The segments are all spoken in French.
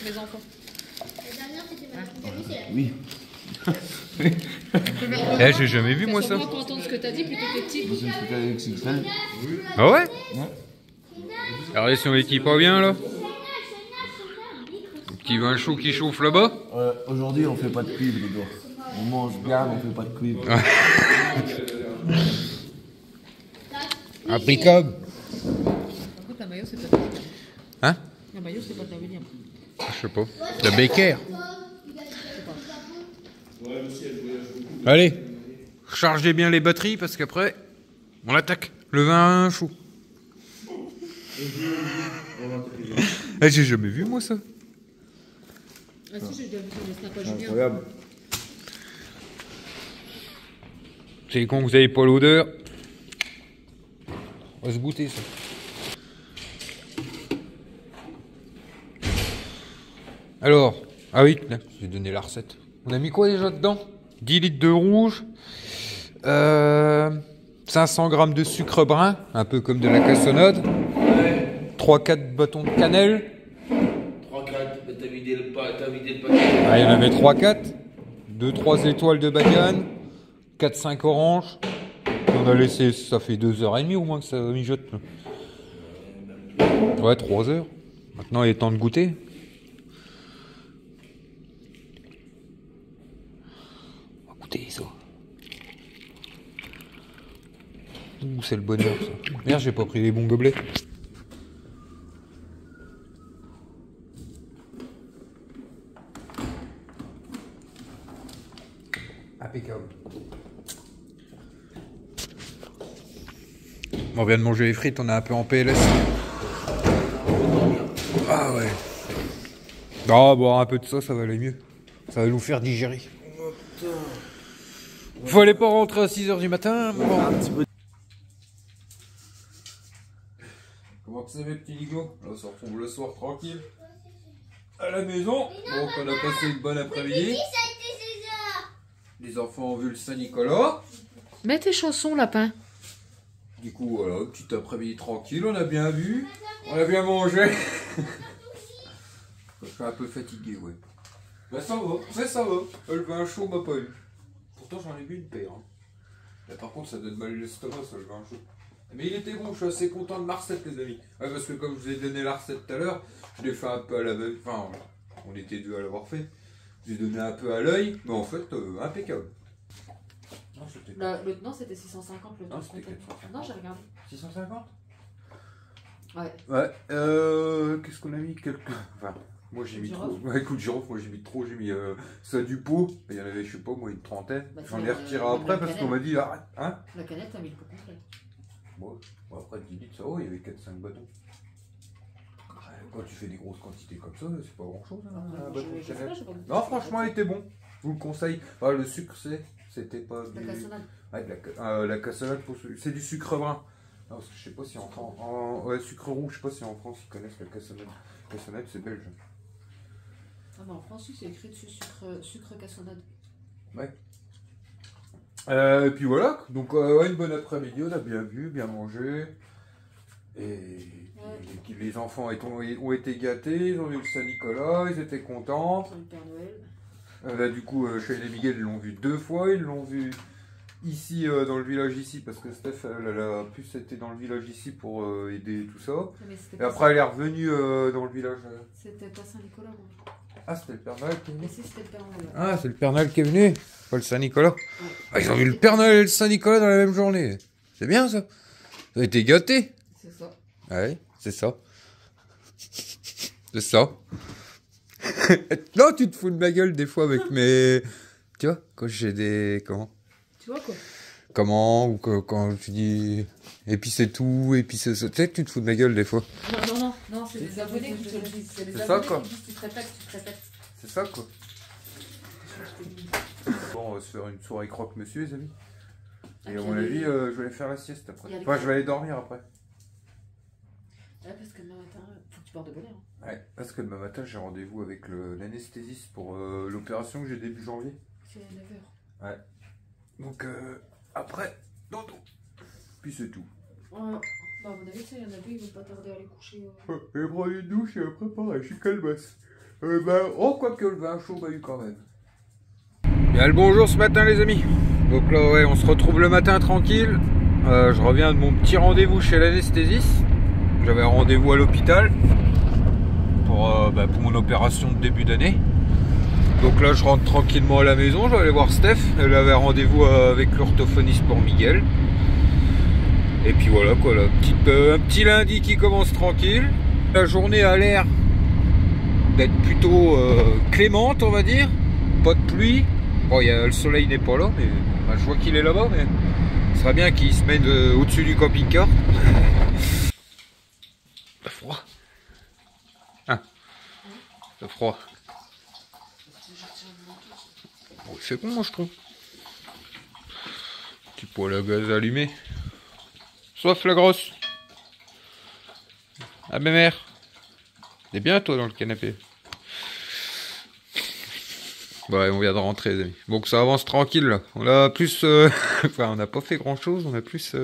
mes enfants. La dernière, c'était ma préférée, c'est la Oui. Eh, j'ai jamais vu moi ça. Moi, pour entendre ce que t'as dit, plutôt que les petits. C'est une photo avec XXL. Ah ouais? Ouais. Alors si on l'équipe pas bien là. Petit vin chaud qui chauffe là-bas. Aujourd'hui, on fait pas de cuivre, les gars. On mange bien, mais on fait pas de cuivre. Impeccable. Par contre, la maillot, c'est pas de William. Hein? La maillot, c'est pas de la William. Je sais pas. La Becker. Allez, rechargez bien les batteries parce qu'après, on attaque. Le vin chaud. Eh, j'ai jamais vu moi ça. Ah si, j'ai déjà vu sur le snap à Julien. Incroyable. C'est con que vous avez pas l'odeur. On va se goûter ça. Alors, ah oui, là, je vais donner la recette. On a mis quoi déjà dedans? 10 litres de rouge, 500 grammes de sucre brun, un peu comme de la cassonade, 3-4 bâtons de cannelle. 3-4, mais t'as vidé le paquet. Ah, il y en avait 3-4, 2-3 étoiles de bacon, 4-5 oranges. On a laissé, ça fait 2h30 au moins que ça mijote. Ouais, 3 heures. Maintenant il est temps de goûter. On va goûter ça. Ouh, c'est le bonheur ça. Merde, j'ai pas pris les bons gobelets. Impeccable. On vient de manger les frites, on est un peu en PLS. Ah ouais. Ah, boire un peu de ça va aller mieux. Ça va nous faire digérer. Faut aller pas rentrer à 6h du matin. Bon. Un petit peu. Comment que c'est mes petits ligots? Là, on se retrouve le soir tranquille. À la maison. Donc on a passé une bonne après-midi. Les enfants ont vu le Saint-Nicolas. Mets tes chaussons, lapin. Du coup, voilà, petit après-midi tranquille, on a bien vu, on a bien mangé. Je suis un peu fatigué, ouais. Mais ça va, le vin chaud m'a pas eu. Pourtant j'en ai bu une paire. Hein. Là, par contre ça donne mal l'estomac, ça, le vin chaud. Mais il était bon, je suis assez content de ma recette, les amis. Ouais, parce que comme je vous ai donné la recette tout à l'heure, je l'ai fait un peu à la même... Enfin, on était deux à l'avoir fait. Je l'ai donné un peu à l'œil, mais en fait, impeccable. Non, c'était 650 le Non, temps. c'était 450. Non, j'ai regardé. 650? Ouais. Ouais, qu'est-ce qu'on a mis Enfin, moi j'ai mis trop. Ouais, coup de girofle, moi j'ai mis trop, j'ai mis ça du pot. Il y en avait, je sais pas, moi une trentaine. Bah, J'en ai retiré après parce qu'on m'a dit arrête, hein. La canette, t'as mis le pot complet. Bon, après 10 litres, ça va, il y avait 4-5 bâtons. Quand tu fais des grosses quantités comme ça, c'est pas grand chose. Hein, un bâton de canette. Non, franchement, il était bon. Je vous le conseille. Enfin, le sucre, c'était pas du. La cassonade. Ouais, la cassonade, c'est du sucre brun. Non, parce que je sais pas si ouais, sucre rouge, je sais pas si en France ils connaissent la cassonade. Cassonade, c'est belge. Ah, bah en France, c'est écrit dessus sucre cassonade. Ouais. Et puis voilà, donc ouais, une bonne après-midi, on a bien vu, bien mangé. Et les enfants ont été gâtés, ils ont vu le Saint-Nicolas, ils étaient contents. Le Père Noël. Là, du coup, Shane et Miguel, ils l'ont vu 2 fois, ils l'ont vu ici, dans le village ici, parce que Steph, elle a plus été dans le village ici pour aider tout ça. Et après, elle est revenue dans le village. C'était pas Saint-Nicolas, moi. Ah, c'était le Père Noël qui est venu. Mais si, c'était le Père Noël. Ah, c'est le Père Noël qui est venu, pas le Saint-Nicolas. Ouais. Ah, ils ont vu le Père Noël et le Saint-Nicolas dans la même journée. C'est bien ça. Ils ont été gâtés. C'est ça. Ouais, c'est ça. C'est ça. Non, tu te fous de ma gueule des fois avec mes... Tu vois, quand j'ai des... Comment? Tu vois quoi? Comment? Ou quand tu dis... Et puis c'est tout, et puis c'est ça. Tu sais que tu te fous de ma gueule des fois. Non, c'est des abonnés qui te le disent. C'est des ça, abonnés quoi. qui disent tu te répètes. C'est ça, quoi. Bon, on va se faire une soirée croque-monsieur, les amis. Et à mon avis, je vais aller faire la sieste après. Enfin, je vais aller dormir après. Ouais, parce que demain matin, faut que tu partes de bonheur. Hein. Ouais, parce que demain matin, j'ai rendez-vous avec l'anesthésiste pour l'opération que j'ai début janvier. C'est à 9h. Ouais. Donc, après, dodo. Puis c'est tout. Bah, à mon avis, il y en a deux, ils vont pas tarder à aller coucher. Et prendre une douche et après, pareil, je suis calmasse. Oh, quoique le vin chaud, bah eu quand même. Bien le bonjour ce matin les amis. Donc là ouais, on se retrouve le matin tranquille. Je reviens de mon petit rendez-vous chez l'anesthésiste. J'avais un rendez-vous à l'hôpital pour mon opération de début d'année. Donc là je rentre tranquillement à la maison, je vais aller voir Steph. Elle avait un rendez-vous avec l'orthophoniste pour Miguel. Et puis voilà quoi, là, un petit lundi qui commence tranquille. La journée a l'air d'être plutôt clémente on va dire. Pas de pluie. Bon, le soleil n'est pas là, mais je vois qu'il est là-bas, mais ce serait bien qu'il se mette au-dessus du camping-car. T'as froid. Ah, t'as froid. Bon, il fait bon, moi, je trouve. Petit poêle à gaz allumé. Sauf la grosse. Ah, ma mère. T'es bien, toi, dans le canapé. Ouais, on vient de rentrer les amis. Donc ça avance tranquille là. On a plus... enfin on n'a pas fait grand chose. On a plus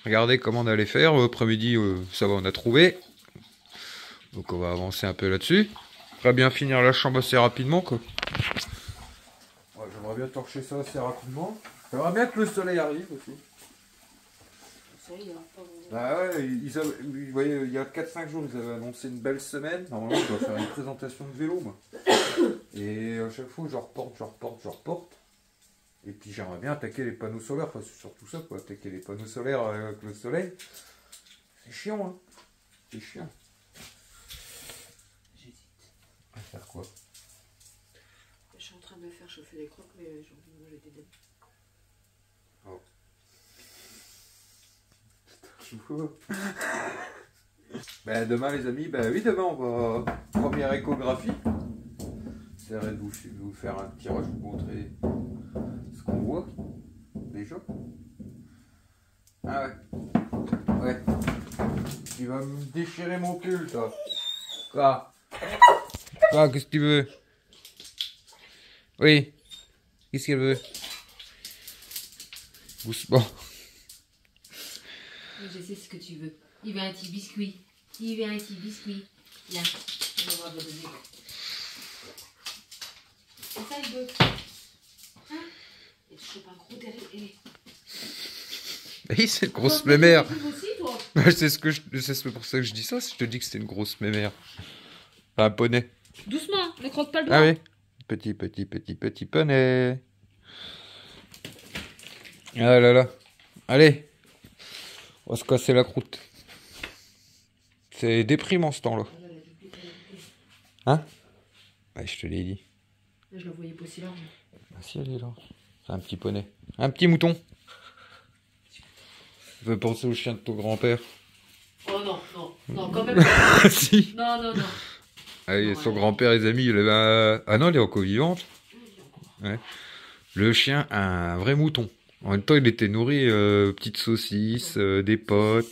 regardé comment on allait faire. Après-midi ça va, on a trouvé. Donc on va avancer un peu là-dessus. Très bien finir la chambre assez rapidement quoi. Ouais, j'aimerais bien torcher ça assez rapidement. J'aimerais bien que le soleil arrive aussi. Le soleil, il va pas... Bah ouais, vous voyez, il y a 4-5 jours, ils avaient annoncé une belle semaine. Normalement, je dois faire une présentation de vélo, moi. Et à chaque fois, je reporte. Et puis, j'aimerais bien attaquer les panneaux solaires. Enfin, c'est surtout ça, quoi. Attaquer les panneaux solaires avec le soleil. C'est chiant, hein. C'est chiant. J'hésite. À faire quoi? Je suis en train de me faire chauffer les crocs, mais j'ai envie de manger des dents. Oh. Ben demain les amis, ben oui demain on va première échographie. J'essaierai de vous faire un petit rush, vous montrer ce qu'on voit déjà. Ah ouais. Ouais. Tu vas me déchirer mon pull toi. Quoi? Quoi, qu'est-ce que tu veux? Oui. Qu'est-ce qu'elle veut? Doucement. Je sais ce que tu veux. Il veut un petit biscuit. Il veut un petit biscuit. Là, on va voir le donner. C'est ça, il veut. Hein? Et tu chopes un gros derrière. Oui, c'est une grosse mémère. Tu aussi, toi? C'est pour ça que je dis ça. Si je te dis que c'était une grosse mémère. Un poney. Doucement, ne croque pas le doigt. Ah oui. Petit poney. Ah là là. Allez. On va se casser la croûte. C'est déprimant ce temps-là. Hein? Ouais, je te l'ai dit. Je la voyais pas aussi large. Ah si, elle est là. C'est un petit poney. Un petit mouton. Ça fait penser au chien de ton grand-père. Oh non, quand même pas. Si. Non. Ah oui, son grand-père, les amis, il avait un... Ah non, il est encore vivante. Ouais. Le chien, un vrai mouton. En même temps, il était nourri petites saucisses, des potes,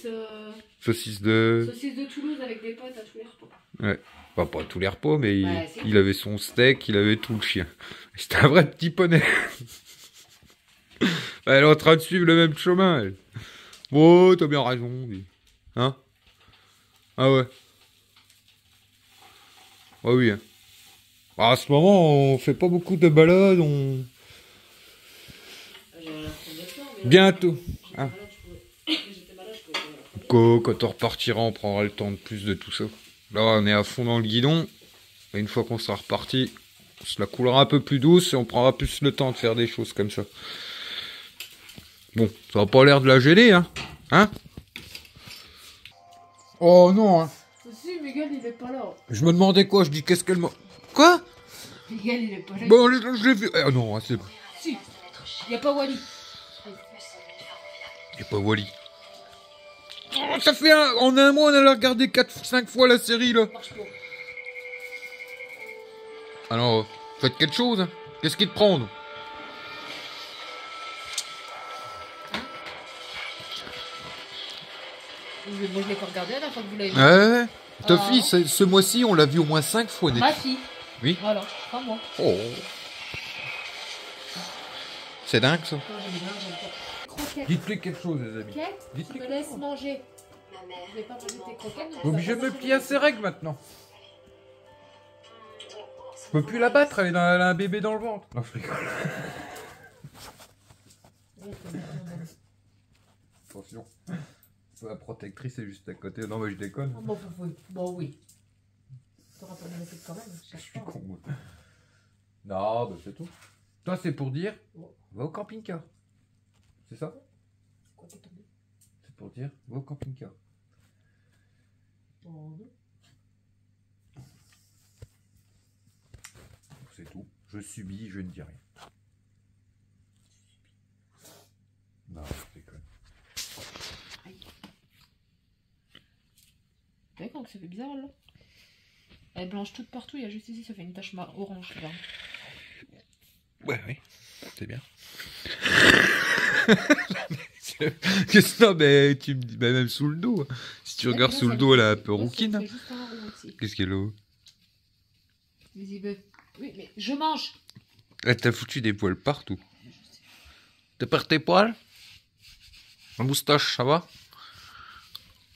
saucisses de Toulouse avec des potes à tous les repas. Ouais, enfin, pas à tous les repas, mais Ouais, il avait son steak, il avait tout le chien. C'était un vrai petit poney. Elle est en train de suivre le même chemin, elle. Oh, t'as bien raison, lui. Hein? Ah ouais. Ah oui. Hein. À ce moment, on fait pas beaucoup de balades, on... Bientôt. Hein. Quand on repartira, on prendra le temps de plus de tout ça. Là, on est à fond dans le guidon. Et une fois qu'on sera reparti, on se la coulera un peu plus douce et on prendra plus le temps de faire des choses comme ça. Bon, ça n'a pas l'air de la gêner, hein? Hein? Oh non, hein? Si, Miguel, il est pas là. Je me demandais quoi, je dis qu'est-ce qu'elle m'a... Quoi? Miguel, il est pas là. Bon, je l'ai vu. Ah non, c'est... Si, il n'y a pas Wally. Il n'y a pas Wally. Oh, ça fait en un mois, on a regardé 4-5 fois la série, là. Alors, faites quelque chose, hein. Qu'est-ce qu'ils te prennent? Moi, je l'ai pas regardé la fois que vous l'avez vu. Ouais. Ta fille, ce mois-ci, on l'a vu au moins 5 fois. Ma fille. Oui. Voilà, pas moi. Oh. C'est dingue, ça. Croquettes. Dites-lui quelque chose, les amis. Croquettes, tu me laisses manger. Je vais pas manger tes croquettes. Obligé de me plier à ses règles, maintenant. Je peux plus la battre, elle a un bébé dans le ventre. Non, je rigole. Attention. La protectrice est juste à côté. Non, mais je déconne. Oh, bon, oui. T'auras pas de recette quand même. Je suis con, moi. Non, bah c'est tout. Toi, c'est pour dire, va au camping-car. C'est ça? Quoi t'es tombé? C'est pour dire, va au camping-car. Oh, C'est tout. Je subis, je ne dis rien. Non, je déconne. T'as vu quand ça fait bizarre là? Elle est blanche toute partout, il y a juste ici, ça fait une tache orange là. Ouais, oui, c'est bien. Qu'est-ce que non, mais tu me dis, bah, même sous le dos. Si tu regardes sous le dos, elle a un peu rouquine. Qu'est-ce qu'elle a? Oui, mais je mange. Elle t'a foutu des poils partout. T'as perdu tes poils? La moustache, ça va?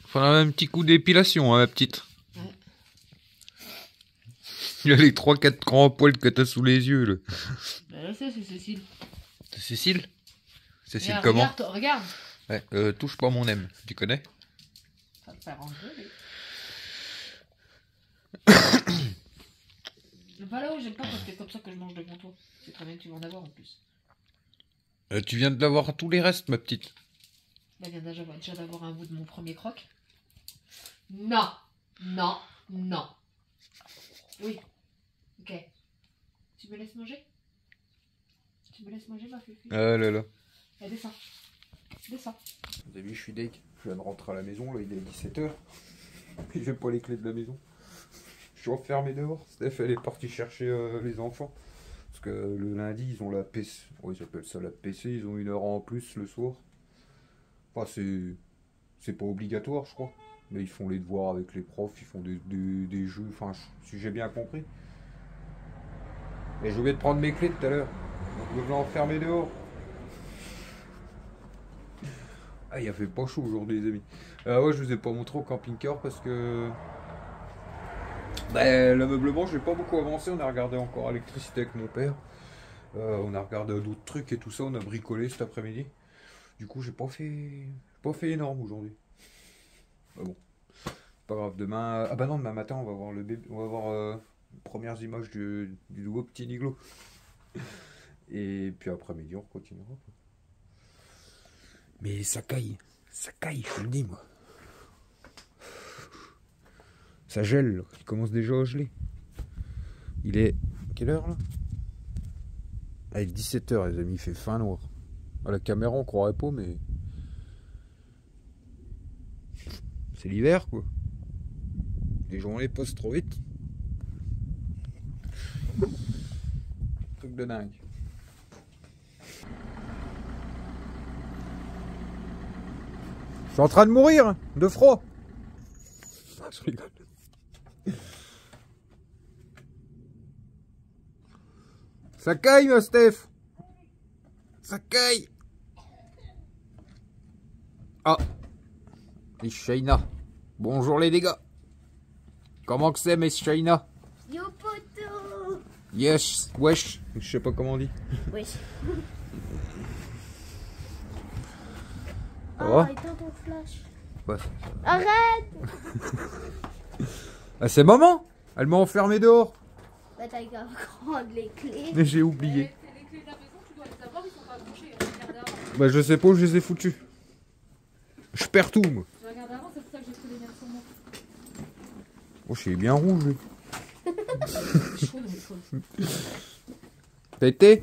Faut un petit coup d'épilation, hein, la petite. Ouais. Il y a les 3-4 grands poils que t'as sous les yeux, là. Bah, je sais, c'est Cécile. C'est Cécile? Cécile Regarde, comment? Regarde. Ouais, touche pas mon M, tu connais? Ça te fait engueuler. Voilà, j'aime pas quand c'est comme ça que je mange devant toi. C'est très bien que tu vas en avoir en plus. Tu viens de l'avoir tous les restes, ma petite. Là, vient déjà d'avoir un bout de mon premier croc. Non, non, non. Oui. Ok. Tu me laisses manger? Tu me laisses manger, ma fufu? Ah là là. Allez, descends. Descends. Vous avez vu, je suis deg. Je viens de rentrer à la maison, là, il est 17h. Et j'ai pas les clés de la maison. Je suis enfermé dehors. Steph, elle est partie chercher les enfants. Parce que le lundi, ils ont la PC. Oui, ils appellent ça la PC. Ils ont 1 heure en plus le soir. Enfin, c'est pas obligatoire, je crois. Mais ils font les devoirs avec les profs. Ils font des jeux. Enfin, si j'ai bien compris. Et j'ai oublié de prendre mes clés tout à l'heure. Donc, je me vais enfermer dehors. Ah, il a fait pas chaud aujourd'hui, les amis. Ouais, je vous ai pas montré au camping-car parce que l'ameublement, j'ai pas beaucoup avancé. On a regardé encore l'électricité avec mon père. On a regardé d'autres trucs et tout ça. On a bricolé cet après-midi. Du coup, j'ai pas fait énorme aujourd'hui. Bah bon, pas grave. Demain, ah bah non, demain matin, on va voir le bébé. On va voir les premières images du nouveau petit Niglo. Et puis après-midi, on continuera. Mais ça caille, je le dis moi. Ça gèle, là. Il commence déjà à geler. Il est... Quelle heure là? Ah, il est 17h les amis, il fait fin noir. À la caméra on croirait pas mais... C'est l'hiver quoi. Les journées passent trop vite. Truc de dingue. Je suis en train de mourir de froid. Je rigole. Ça caille, ma Steph. Ça caille. Ah. Miss Shaina. Bonjour les dégâts. Comment que c'est, Miss Shaina? Yo poto. Yes. Wesh. Je sais pas comment on dit. Wesh. Ça va? Éteins ton flash. Ouais. Arrête. Ah, c'est maman. Elle m'a enfermé dehors. Bah t'as qu'à prendre les clés. Mais j'ai oublié. Les clés de la maison, tu dois les avoir, ils sont pas accrochés. Regarde avant. Bah je sais pas où je les ai foutus. Je perds tout moi. Je regarde avant, c'est pour ça que j'ai pris les nerfs sur moi. Oh, je suis bien rouge lui. Chaud, mais chaud. T'as été?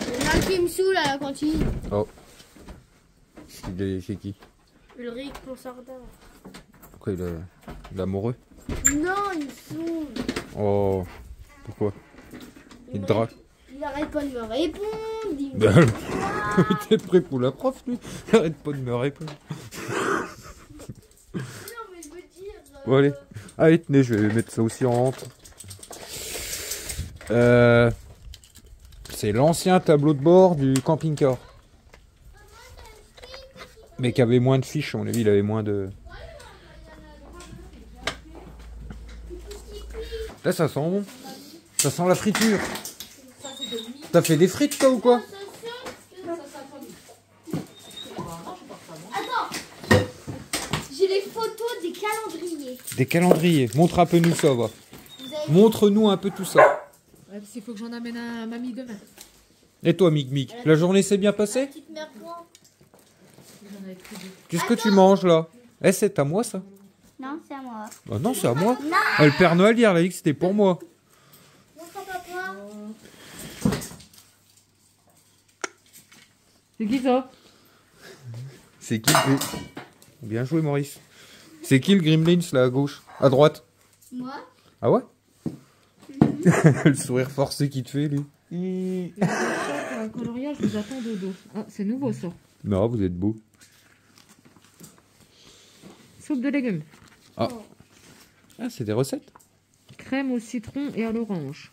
Il y en a un qui me saoule à la cantine. Oh. C'est qui? Ulrich, mon sardin. Pourquoi il est amoureux? Non, il me saoule. Oh. Pourquoi? Il te drague? Il arrête pas de me répondre. Il me Ben, dit, il était prêt pour la prof lui. Arrête pas de me répondre. non, mais je veux dire. Bon allez. Allez tenez, je vais mettre ça aussi en rentre. C'est l'ancien tableau de bord du camping-car. Mais qui avait moins de fiches, à mon avis, il avait moins de... Là, ça sent bon. Ça sent la friture. Ça, c'est de mi. T'as fait des frites, toi, ou quoi? Ça, c'est la famille. Attends, j'ai les photos des calendriers. Des calendriers. Montre un peu nous ça, va. Vous avez Montre-nous un peu tout ça. Ouais, parce qu'il faut que j'en amène à mamie demain. Et toi, Mic, la journée s'est bien la passée? petite mère quoi? J'en avais pris deux. Qu'est-ce que tu manges, là? Eh, c'est à moi, ça? Non, c'est à moi. Bah non, c'est à moi. Non. Ah, le Père Noël, hier, il a dit que c'était pour moi. Montre à papa. C'est qui ça? C'est qui Bien joué, Maurice. C'est qui le Gremlins, là, à gauche? À droite? Moi. Ah ouais? Le sourire forcé qu'il te fait, lui. Un coloriage, je vous attends de dos. Ah, c'est nouveau ça. Non, vous êtes beau. Soupe de légumes. Ah, c'est des recettes? Crème au citron et à l'orange.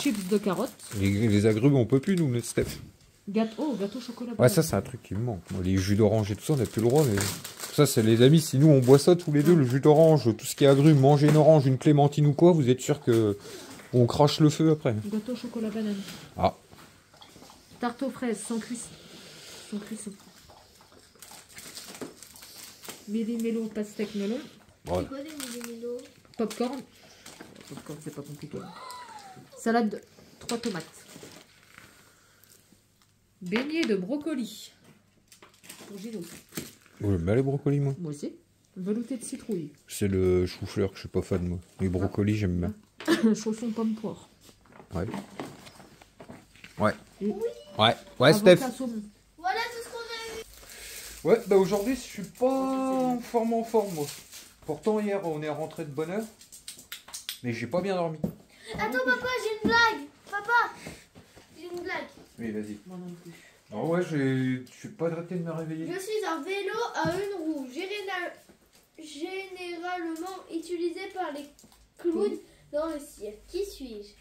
Chips de carottes. Les agrumes, on peut plus, nous, le Steph. Gâteau chocolat. Ouais, ça, c'est un truc qui me manque. Moi, les jus d'orange et tout ça, on n'a plus le droit. Mais... Ça, c'est les amis. Si nous, on boit ça tous les deux, le jus d'orange, tout ce qui est agrumes, manger une orange, une clémentine ou quoi, vous êtes sûr que on crache le feu après. Gâteau chocolat banane. Ah. Tarte aux fraises sans cuisson. Sans cuisson. Méli-mélo pastèque melon. Voilà. C'est quoi des mélos? Popcorn. Popcorn, c'est pas compliqué. Salade 3 tomates. Beignet de brocoli. Pour Gino. Ouais, j'aime bien les brocolis, moi. Moi aussi. Velouté de citrouille. C'est le chou-fleur que je suis pas fan, moi. Les brocolis, j'aime bien. Chausson pomme poire. Ouais. Ouais. Et Ouais. Ouais, Steph. Voilà tout ce qu'on a eu. Ouais, bah aujourd'hui, je suis pas en forme, moi. Pourtant, hier, on est rentré de bonne heure. Mais j'ai pas bien dormi. Attends, papa, j'ai une blague. Papa, j'ai une blague. Oui, vas-y. Moi non plus. Ah ouais, je suis pas arrêté de me réveiller. Je suis un vélo à une roue, généralement utilisé par les clowns dans le cirque. Qui suis-je?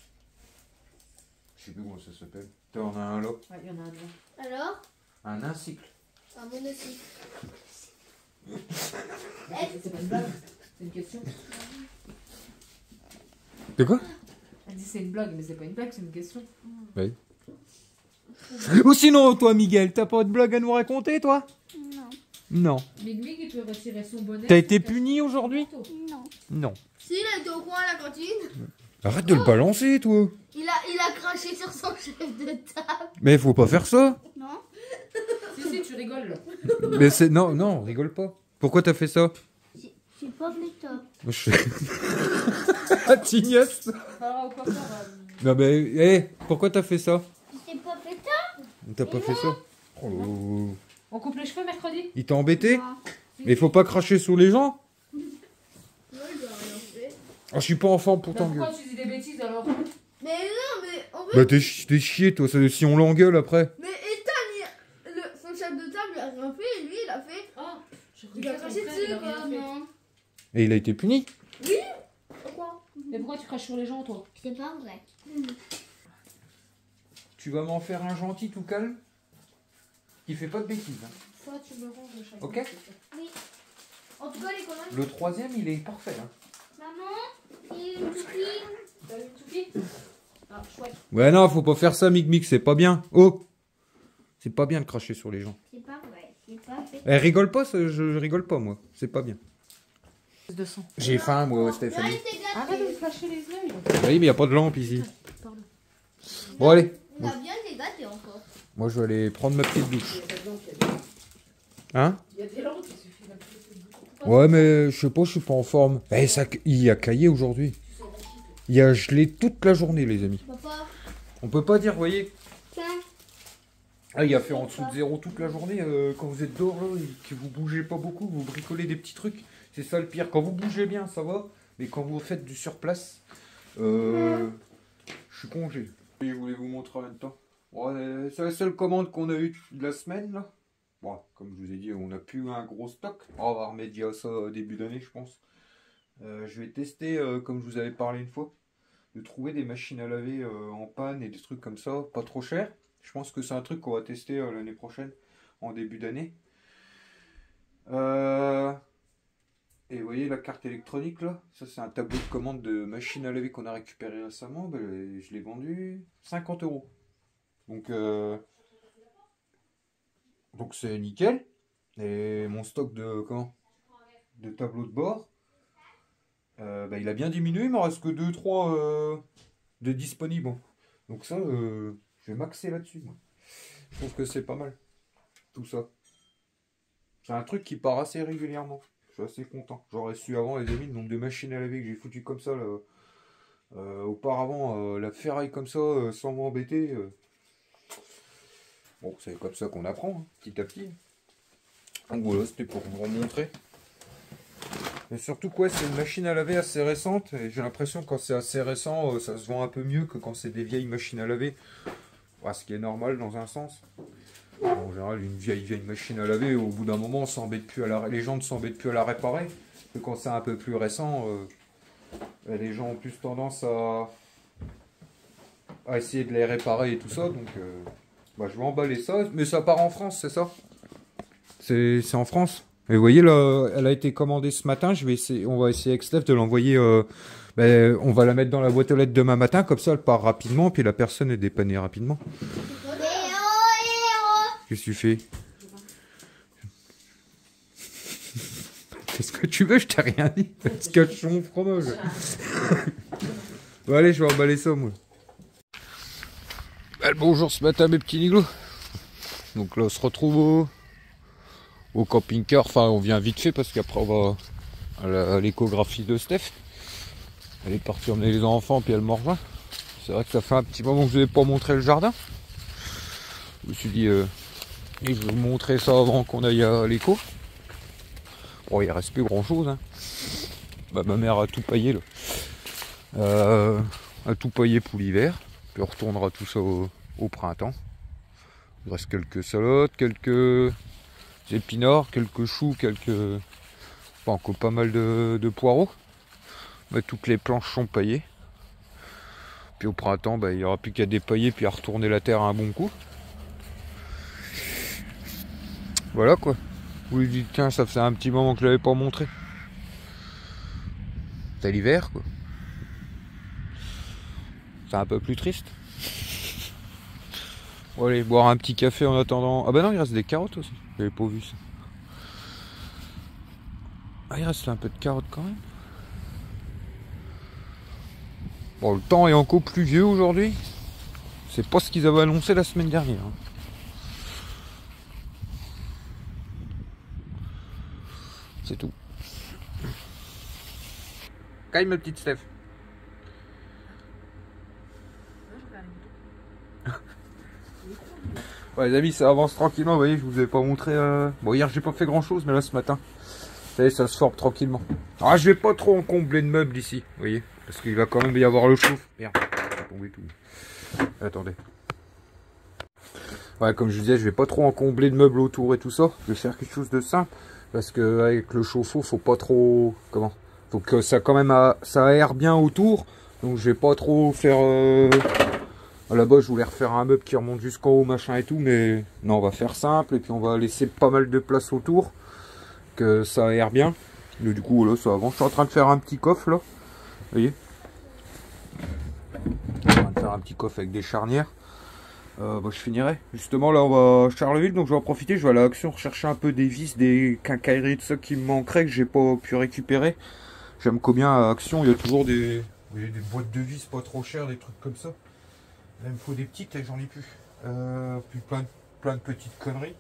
Je sais plus comment ça s'appelle. T'en as un là. Ouais, il y en a un devant. Alors, Un incycle. un monocycle. C'est pas une blague, c'est une question. De quoi? Elle dit c'est une blague, mais c'est pas une blague, c'est une question. Oui. Ou sinon, toi, Miguel, t'as pas de blague à nous raconter, toi? Non. Non. Mig Mig, il peut retirer son bonnet. T'as été puni aujourd'hui? Non. Non. Si, il a été au coin à la cantine. Arrête de le balancer, toi. Il a craché sur son chef de table. Mais faut pas faire ça. Non. Si, tu rigoles là. Mais c'est... Non, non, rigole pas. Pourquoi t'as fait ça? J'ai pas méthode. Ah, tignasse. Alors, au coiffeur, Non, mais, hé, pourquoi t'as fait ça? J'ai pas méthode. T'as pas fait ça? Oh là là. on coupe les cheveux mercredi? Il t'a embêté? Non. Mais faut pas cracher sous les gens. Non, il a rien fait. Ah, je suis pas en forme pour Bah, t'engueuler. pourquoi tu dis des bêtises alors? Mais non, mais en fait. Bah t'es chier, toi, si on l'engueule après. Mais Ethan, son chef de table, il a rien fait. Et lui, il a fait. Ah, Il a craché dessus, quoi. Non. Et il a été puni. Pourquoi? Mais pourquoi tu craches sur les gens, toi? C'est pas vrai. Tu vas m'en faire un gentil tout calme qui fait pas de bêtises. Hein. Ça, tu me ranges chaque Ok. Oui. En tout cas, les commandes. Le troisième, il est parfait. Hein. Maman, il y a une copine. T'as une toupie? Ah, chouette. Ouais, non, faut pas faire ça, Mic, c'est pas bien. Oh, c'est pas bien de cracher sur les gens. C'est pas vrai. C'est pas fait. Eh, rigole pas, je rigole pas, moi. C'est pas bien. De sang. J'ai faim, moi, Là, Stéphanie. il s'est gâté. Arrête de me flasher les yeux. Oui, mais y a pas de lampe ici. Pardon. Bon, allez. On a bien été gâtés encore. Moi, je vais aller prendre ma petite douche. Il y a des lampes, Hein? il y a des lampes, il suffit d'un peu de... Ouais, mais je sais pas, je suis pas en forme. Eh, ça, il y a caillé aujourd'hui. Il y a gelé toute la journée, les amis. Papa, On peut pas dire, vous voyez. tiens. Ah, il a fait en dessous de zéro toute la journée. Quand vous êtes dehors, là, et que vous bougez pas beaucoup, vous bricolez des petits trucs. C'est ça le pire. Quand vous bougez bien, ça va. Mais quand vous faites du surplace, je suis congé. Et je voulais vous montrer en même temps. Ouais, c'est la seule commande qu'on a eue de la semaine, là. Bon, comme je vous ai dit, on n'a plus un gros stock. On va remédier à ça début d'année, je pense. Je vais tester, comme je vous avais parlé une fois, de trouver des machines à laver en panne et des trucs comme ça, pas trop cher. Je pense que c'est un truc qu'on va tester l'année prochaine, en début d'année. Et vous voyez la carte électronique là, ça c'est un tableau de commande de machine à laver qu'on a récupéré récemment. Ben, je l'ai vendu 50 €. Donc c'est nickel. Et mon stock de tableaux de bord, ben, il a bien diminué, il m'en reste que 2-3 de disponibles. Donc ça, je vais maxer là-dessus. Je trouve que c'est pas mal. Tout ça. C'est un truc qui part assez régulièrement. Je suis assez content. J'aurais su avant, les amis, le nombre de machines à laver que j'ai foutu comme ça. Là, auparavant, la ferraille comme ça, sans m'embêter. Bon, c'est comme ça qu'on apprend, hein, petit à petit. Donc voilà, c'était pour vous remontrer. Mais surtout, quoi, c'est une machine à laver assez récente. Et j'ai l'impression que quand c'est assez récent, ça se vend un peu mieux que quand c'est des vieilles machines à laver. Enfin, ce qui est normal dans un sens. En général, une vieille machine à laver, au bout d'un moment, on s'embête plus les gens ne s'embêtent plus à la réparer. Que quand c'est un peu plus récent, les gens ont plus tendance à essayer de les réparer et tout ça. Donc, bah, je vais emballer ça. Mais ça part en France, c'est ça? C'est en France. Et vous voyez, là, elle a été commandée ce matin. On va essayer avec Steph de l'envoyer. On va la mettre dans la boîte aux lettres demain matin. Comme ça, elle part rapidement. Puis la personne est dépannée rapidement. Qu'est-ce que tu fais? Qu'est-ce que tu veux? Je t'ai rien dit. Tu caches mon fromage. Bon, allez, je vais emballer ça, moi. Bonjour ce matin, mes petits niglos. Donc là, on se retrouve au camping-car. Enfin, on vient vite fait parce qu'après, on va à l'échographie de Steph. Elle est partie emmener les enfants, puis elle me rejoint. C'est vrai que ça fait un petit moment que je ne vous ai pas montré le jardin. Je me suis dit... Et je vais vous montrer ça avant qu'on aille à l'écho. Bon, il reste plus grand chose. Hein. Bah, ma mère a tout paillé là. A tout paillé pour l'hiver. Puis on retournera tout ça au printemps. Il reste quelques salades, quelques épinards, quelques choux, enfin, encore pas mal de poireaux. Mais toutes les planches sont paillées. Puis au printemps, bah, il n'y aura plus qu'à dépailler puis à retourner la terre à un bon coup. Voilà quoi. Vous lui dites, tiens, ça faisait un petit moment que je l'avais pas montré. C'est l'hiver quoi. C'est un peu plus triste. On va aller boire un petit café en attendant. Ah bah non, il reste des carottes aussi. J'avais pas vu ça. Ah, il reste un peu de carottes quand même. Bon, le temps est encore pluvieux aujourd'hui. C'est pas ce qu'ils avaient annoncé la semaine dernière. C'est tout. Caille ma petite Steph. Ouais les amis, ça avance tranquillement, vous voyez, je vous avais pas montré... Bon hier j'ai pas fait grand chose, mais là ce matin, vous savez, ça se forme tranquillement. Ah, je vais pas trop encombrer de meubles ici, vous voyez, parce qu'il va quand même y avoir le chauffe. Merde, ça va tomber tout. Attendez. Ouais, comme je disais, je vais pas trop encombrer de meubles autour et tout ça. Je vais faire quelque chose de simple, parce que avec le chauffe-eau, faut pas trop... Comment? Faut que ça quand même ça aère bien autour, donc je vais pas trop faire... Là-bas, je voulais refaire un meuble qui remonte jusqu'en haut, machin et tout, mais non, on va faire simple et puis on va laisser pas mal de place autour, que ça aère bien. Et du coup, là, ça avance. Je suis en train de faire un petit coffre, là. Vous voyez? Je suis en train de faire un petit coffre avec des charnières. Bah, je finirai. Justement, là, on va à Charleville, donc je vais en profiter. Je vais aller à Action rechercher un peu des vis, des quincailleries, tout ça qui me manquerait, que j'ai pas pu récupérer. J'aime combien à Action, il y a toujours des boîtes de vis pas trop chères, des trucs comme ça. Là, il me faut des petites et j'en ai plus. Puis plein de petites conneries.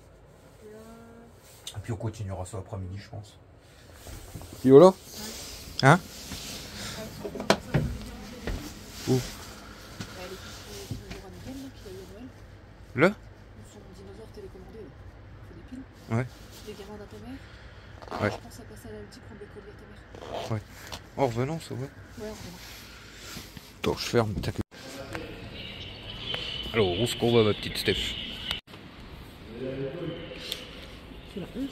Et puis on continuera ça après-midi, je pense. Et voilà. Hein? Où? Là? Son dinosaure télécommandé, là. Il fait des piles. Ouais. Des gamins d'un ta mère. Ouais. Je pense à passer à la petite prendre des colis à ta mère. Ouais. En revenant, ça va. Ouais, on revenant. Attends, je ferme. Alors, où est-ce qu'on va, ma petite Steph? C'est la 11.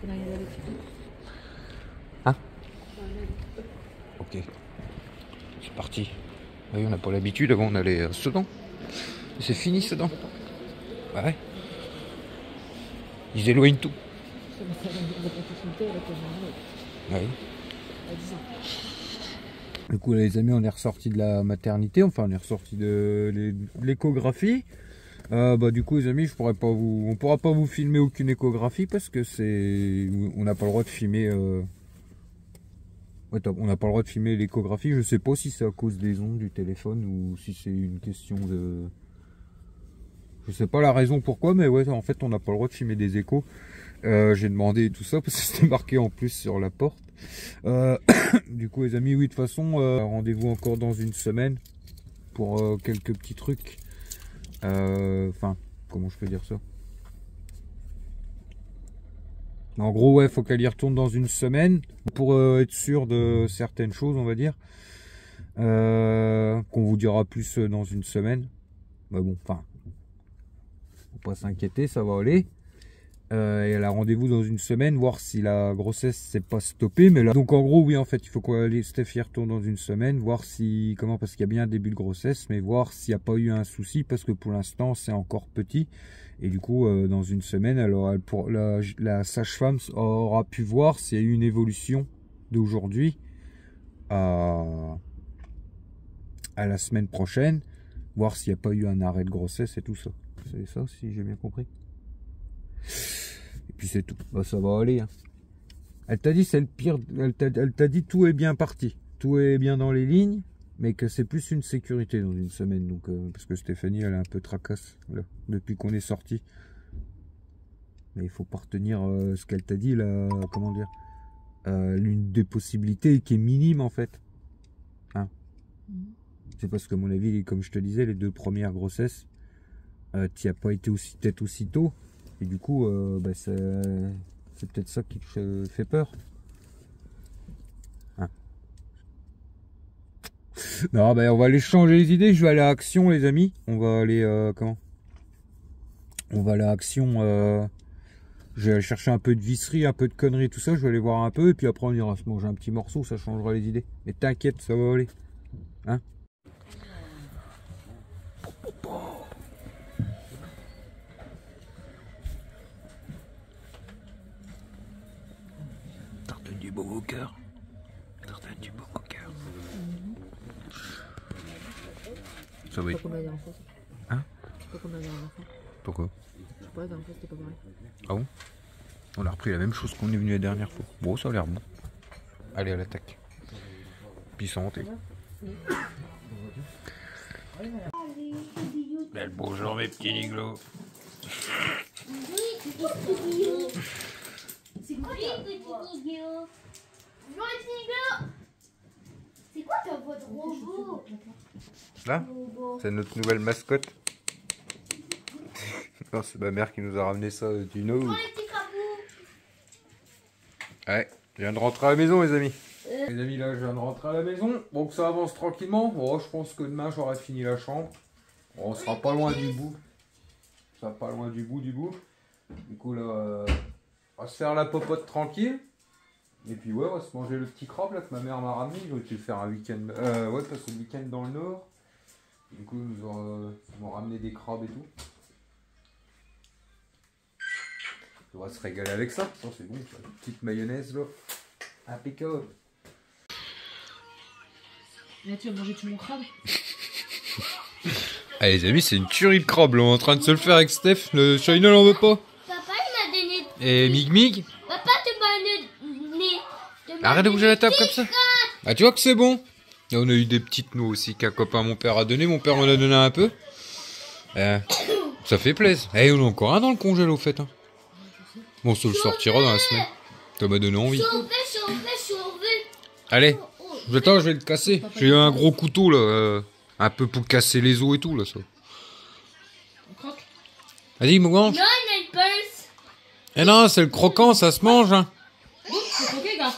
On arrive avec lui. Hein? Ok. C'est parti. Oui, on n'a pas l'habitude, avant on allait à Sedan. C'est fini Sedan. Ouais. Ils éloignent tout. On va pas consulter avec la Oui. à 10 ans. Du coup, les amis, on est ressorti de la maternité, enfin, on est ressorti de l'échographie. Du coup, les amis, on pourra pas vous filmer aucune échographie parce que on n'a pas le droit de filmer. On n'a pas le droit de filmer l'échographie. Je sais pas si c'est à cause des ondes du téléphone ou si c'est une question de. Je sais pas la raison pourquoi, mais ouais, en fait, on n'a pas le droit de filmer des échos. J'ai demandé tout ça parce que c'était marqué en plus sur la porte. Du coup, les amis, oui, de toute façon, rendez-vous encore dans une semaine pour quelques petits trucs. Enfin, comment je peux dire ça? En gros, ouais, faut qu'elle y retourne dans une semaine pour être sûr de certaines choses, on va dire. Qu'on vous dira plus dans une semaine. Bah bon, enfin, faut pas s'inquiéter, ça va aller. Et elle a rendez-vous dans une semaine, voir si la grossesse s'est pas stoppée. Mais là, donc en gros, oui, en fait, il faut que Steph y retourne dans une semaine, voir si, parce qu'il y a bien un début de grossesse, mais voir s'il n'y a pas eu un souci, parce que pour l'instant, c'est encore petit. Et du coup, dans une semaine, alors, la sage-femme aura pu voir s'il y a eu une évolution d'aujourd'hui à la semaine prochaine, voir s'il n'y a pas eu un arrêt de grossesse et tout ça. C'est ça, si j'ai bien compris. Et puis c'est tout, bah, ça va aller hein. Elle t'a dit c'est le pire, elle t'a dit tout est bien parti, tout est bien dans les lignes, mais que c'est plus une sécurité dans une semaine, donc parce que Stéphanie elle est un peu tracasse là, depuis qu'on est sorti. Mais il faut pas retenir ce qu'elle t'a dit là, comment dire, l'une des possibilités qui est minime en fait hein. C'est parce que à mon avis, comme je te disais, les 2 premières grossesses t'y as pas été aussi tôt. Et du coup, bah c'est peut-être ça qui te fait peur. Hein. Non, bah on va aller changer les idées. Je vais aller à Action, les amis. On va aller comment? On va aller à Action. Je vais aller chercher un peu de visserie, un peu de conneries, tout ça. Je vais aller voir un peu. Et puis après, on ira se manger un petit morceau. Ça changera les idées. Mais t'inquiète, ça va aller. Hein? Du beau au cœur. Tartane du beau au cœur. Ça va. C'est pas comme la dernière fois. Hein? C'est pas comme la dernière fois. Pourquoi? Je sais pas, la dernière fois c'était pas pareil. Ah bon? On a repris la même chose qu'on est venu la dernière fois. Bon, ça a l'air bon. Allez, à l'attaque. Puis santé. Belle bonjour mes petits niglos. C'est quoi ta voix? Bonjour les petits gars. C'est quoi ta voix de robot? Là, c'est notre nouvelle mascotte. Non, c'est ma mère qui nous a ramené ça du Nord. Bonjour les petits crapauds. Ouais, je viens de rentrer à la maison les amis. Les amis, là je viens de rentrer à la maison. Donc ça avance tranquillement. Bon, je pense que demain j'aurai fini la chambre. Bon, on sera pas loin du bout. Ça pas loin du bout. Du coup là, on va se faire la popote tranquille. Et puis ouais, on va se manger le petit crabe là que ma mère m'a ramené. Je vais te faire un week-end. Ouais, passer le week-end dans le Nord. Du coup, ils m'ont ramené des crabes et tout. On va se régaler avec ça. Ça c'est bon, ça. Une petite mayonnaise là. Impeccable. Là, tu vas manger tout mon crabe. Allez les amis, c'est une tuerie de crabe là. On est en train de se le faire avec Steph. Le China n'en veut pas. Papa il m'a donné. Et Mig Mig. Papa te m'a donné. Arrête de bouger la table comme ça. Ah tu vois que c'est bon. Là, on a eu des petites noix aussi qu'un copain mon père a donné. Mon père m'en a donné un peu. Ça fait plaisir. Et on a encore un dans le congèle au fait. Hein. Bon, ça le sortira dans la semaine. Ça m'a donné envie. Sauver. Allez, attends, je vais le casser. J'ai un gros couteau là. Un peu pour casser les os et tout là. Ça. On croque. Vas-y, mange. Non, il a une pince. Eh non, c'est le croquant, ça se mange. Hein. C'est croqué, gars.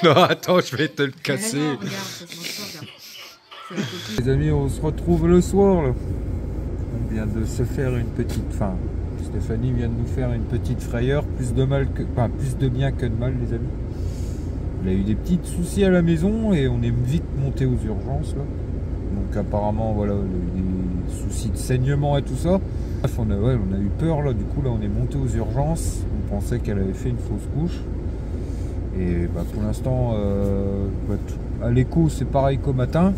Non, attends, je vais te le casser. Non, regarde, ça se mange pas, regarde. C'est la copine. Les amis, on se retrouve le soir là. On vient de se faire une petite. Enfin, Stéphanie vient de nous faire une petite frayeur. Plus de bien que de mal, les amis. Elle a eu des petits soucis à la maison et on est vite monté aux urgences là. Donc apparemment, voilà, il y a eu des soucis de saignement et tout ça. Bref, on a eu peur là, du coup là on est monté aux urgences, on pensait qu'elle avait fait une fausse couche. Et bah, pour l'instant, à l'écho c'est pareil qu'au matin.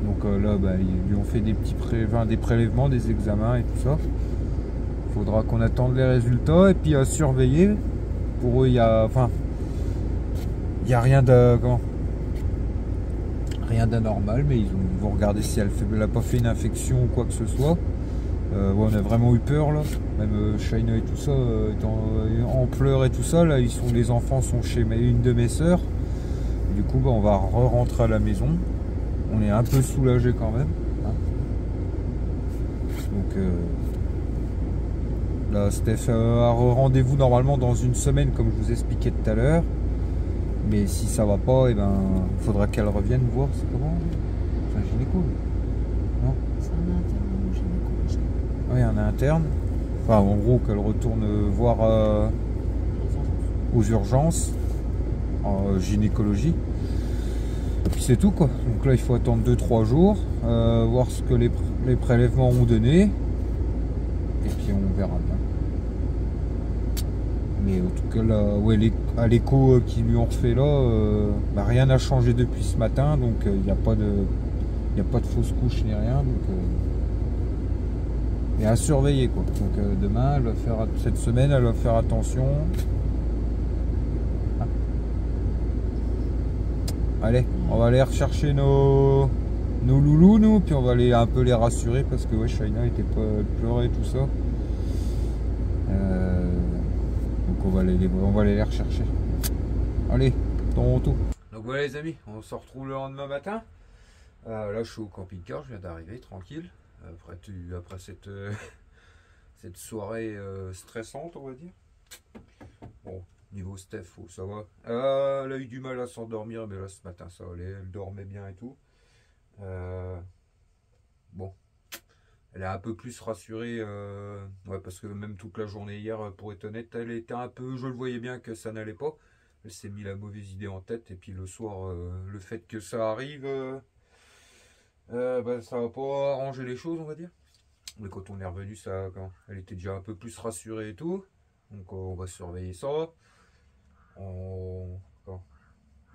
Donc là bah, ils lui ont fait des petits des prélèvements, des examens et tout ça. Il faudra qu'on attende les résultats et puis à surveiller. Pour eux il y a rien de rien d'anormal, mais ils vont regarder si elle n'a pas fait une infection ou quoi que ce soit. Ouais, on a vraiment eu peur là, même Shaina et tout ça, en pleurs et tout ça, là les enfants sont chez une de mes sœurs. Du coup bah, on va rentrer à la maison. On est un peu soulagé quand même. Hein. Donc là Steph a rendez-vous normalement dans une semaine comme je vous expliquais tout à l'heure. Mais si ça va pas, et ben faudra qu'elle revienne voir. C'est comment? C'est un gynéco. Non? C'est un interne gynécologique. Oui, un interne. Enfin, en gros, qu'elle retourne voir aux urgences, en gynécologie. Et puis c'est tout quoi. Donc là, il faut attendre 2-3 jours, voir ce que les prélèvements ont donné. Et puis on verra bien. Mais en tout cas, là, ouais, à l'écho qu'ils lui ont refait là, bah, rien n'a changé depuis ce matin. Donc il n'y a pas de fausse couche ni rien. Donc, et à surveiller quoi. Donc demain, cette semaine, elle va faire attention. Ah. Allez, on va aller rechercher nos loulous, nous, puis on va aller un peu les rassurer parce que ouais, Shaina était pas pleurer tout ça. Donc on va aller les rechercher. Allez, dans tout. Donc voilà les amis, on se retrouve le lendemain matin. Là je suis au camping-car, je viens d'arriver tranquille. Après cette soirée stressante on va dire. Bon, niveau Steph, ça va. Elle a eu du mal à s'endormir, mais là ce matin ça allait, elle dormait bien et tout. Bon, elle est un peu plus rassurée, ouais, parce que même toute la journée hier, pour être honnête, elle était un peu, je le voyais bien que ça n'allait pas. Elle s'est mis la mauvaise idée en tête, et puis le soir, le fait que ça arrive, bah, ça va pas arranger les choses, on va dire. Mais quand on est revenu, elle était déjà un peu plus rassurée et tout. Donc on va surveiller ça. Elle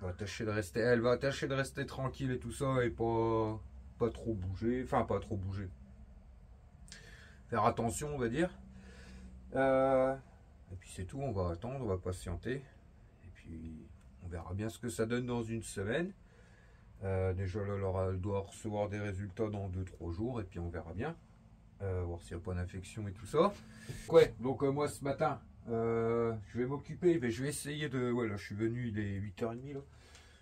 va tâcher de rester tranquille et tout ça, et pas trop bouger, enfin pas trop bouger. Faire attention on va dire. Et puis c'est tout, on va attendre, on va patienter. Et puis on verra bien ce que ça donne dans une semaine. Déjà là, elle doit recevoir des résultats dans 2-3 jours et puis on verra bien. Voir s'il n'y a pas d'infection et tout ça. Ouais, donc moi ce matin, je vais m'occuper, je vais essayer de... Ouais là je suis venu, il est 8h30 là.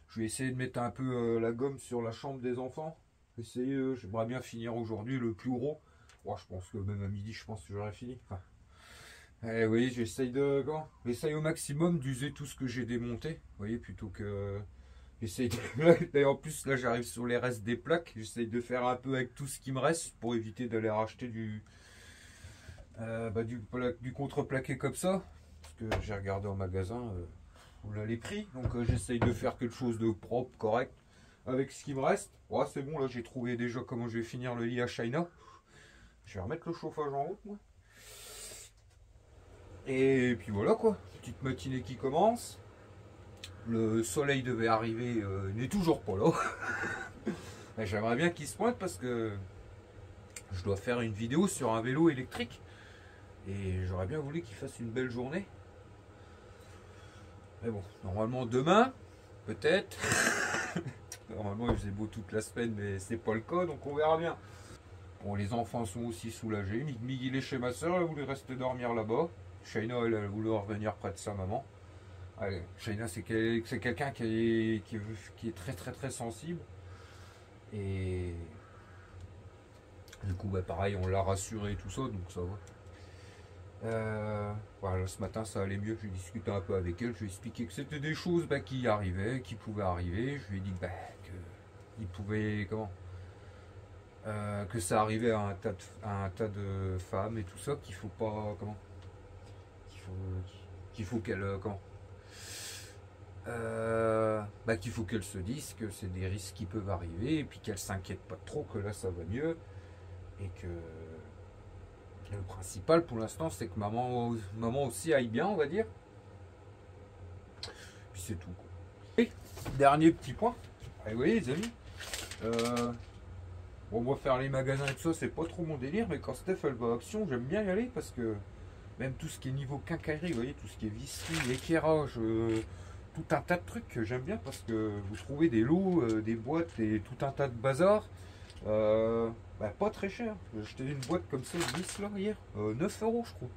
Je vais essayer de mettre un peu la gomme sur la chambre des enfants. J'aimerais bien finir aujourd'hui le plus gros. Oh, je pense que même à midi, je pense que j'aurai fini. Enfin, oui, j'essaye au maximum d'user tout ce que j'ai démonté. Vous voyez, plutôt que... Et en plus, là, j'arrive sur les restes des plaques. J'essaye de faire un peu avec tout ce qui me reste pour éviter d'aller racheter du contreplaqué comme ça. Parce que j'ai regardé en magasin, on a les prix. Donc, j'essaye de faire quelque chose de propre, correct, avec ce qui me reste. Ouais, c'est bon, là, j'ai trouvé déjà comment je vais finir le lit à Shaina. Je vais remettre le chauffage en route, moi. Et puis voilà quoi, petite matinée qui commence. Le soleil devait arriver, il n'est toujours pas là. J'aimerais bien qu'il se pointe parce que je dois faire une vidéo sur un vélo électrique. Et j'aurais bien voulu qu'il fasse une belle journée. Mais bon, normalement demain, peut-être. Normalement il faisait beau toute la semaine, mais c'est pas le cas, donc on verra bien. Bon, les enfants sont aussi soulagés. Mig il est chez ma soeur, elle voulait rester dormir là-bas. Shaina elle a voulu revenir près de sa maman. Allez, Shaina c'est quelqu'un qui est très très très sensible. Et du coup bah pareil, on l'a rassuré et tout ça, donc ça va. Voilà, ce matin ça allait mieux, j'ai discuté un peu avec elle, je lui ai expliqué que c'était des choses qui arrivaient, qui pouvaient arriver. Je lui ai dit qu'il pouvait que ça arrivait à un tas de femmes et tout ça, qu'il faut pas qu'il faut qu'elle qu'il faut qu'elle se dise que c'est des risques qui peuvent arriver et puis qu'elle s'inquiète pas trop, que là ça va mieux et Le principal pour l'instant, c'est que maman aussi aille bien, on va dire. Puis c'est tout. Et dernier petit point. Allez, vous voyez les amis, on va faire les magasins et tout ça, c'est pas trop mon délire, mais quand Steph elle va à Action, j'aime bien y aller parce que même tout ce qui est niveau quincaillerie, vous voyez, tout ce qui est visserie, éclairage, tout un tas de trucs que j'aime bien parce que vous trouvez des lots, des boîtes et tout un tas de bazar. Pas très cher. J'ai acheté une boîte comme ça de vis là hier, 9 euros je crois.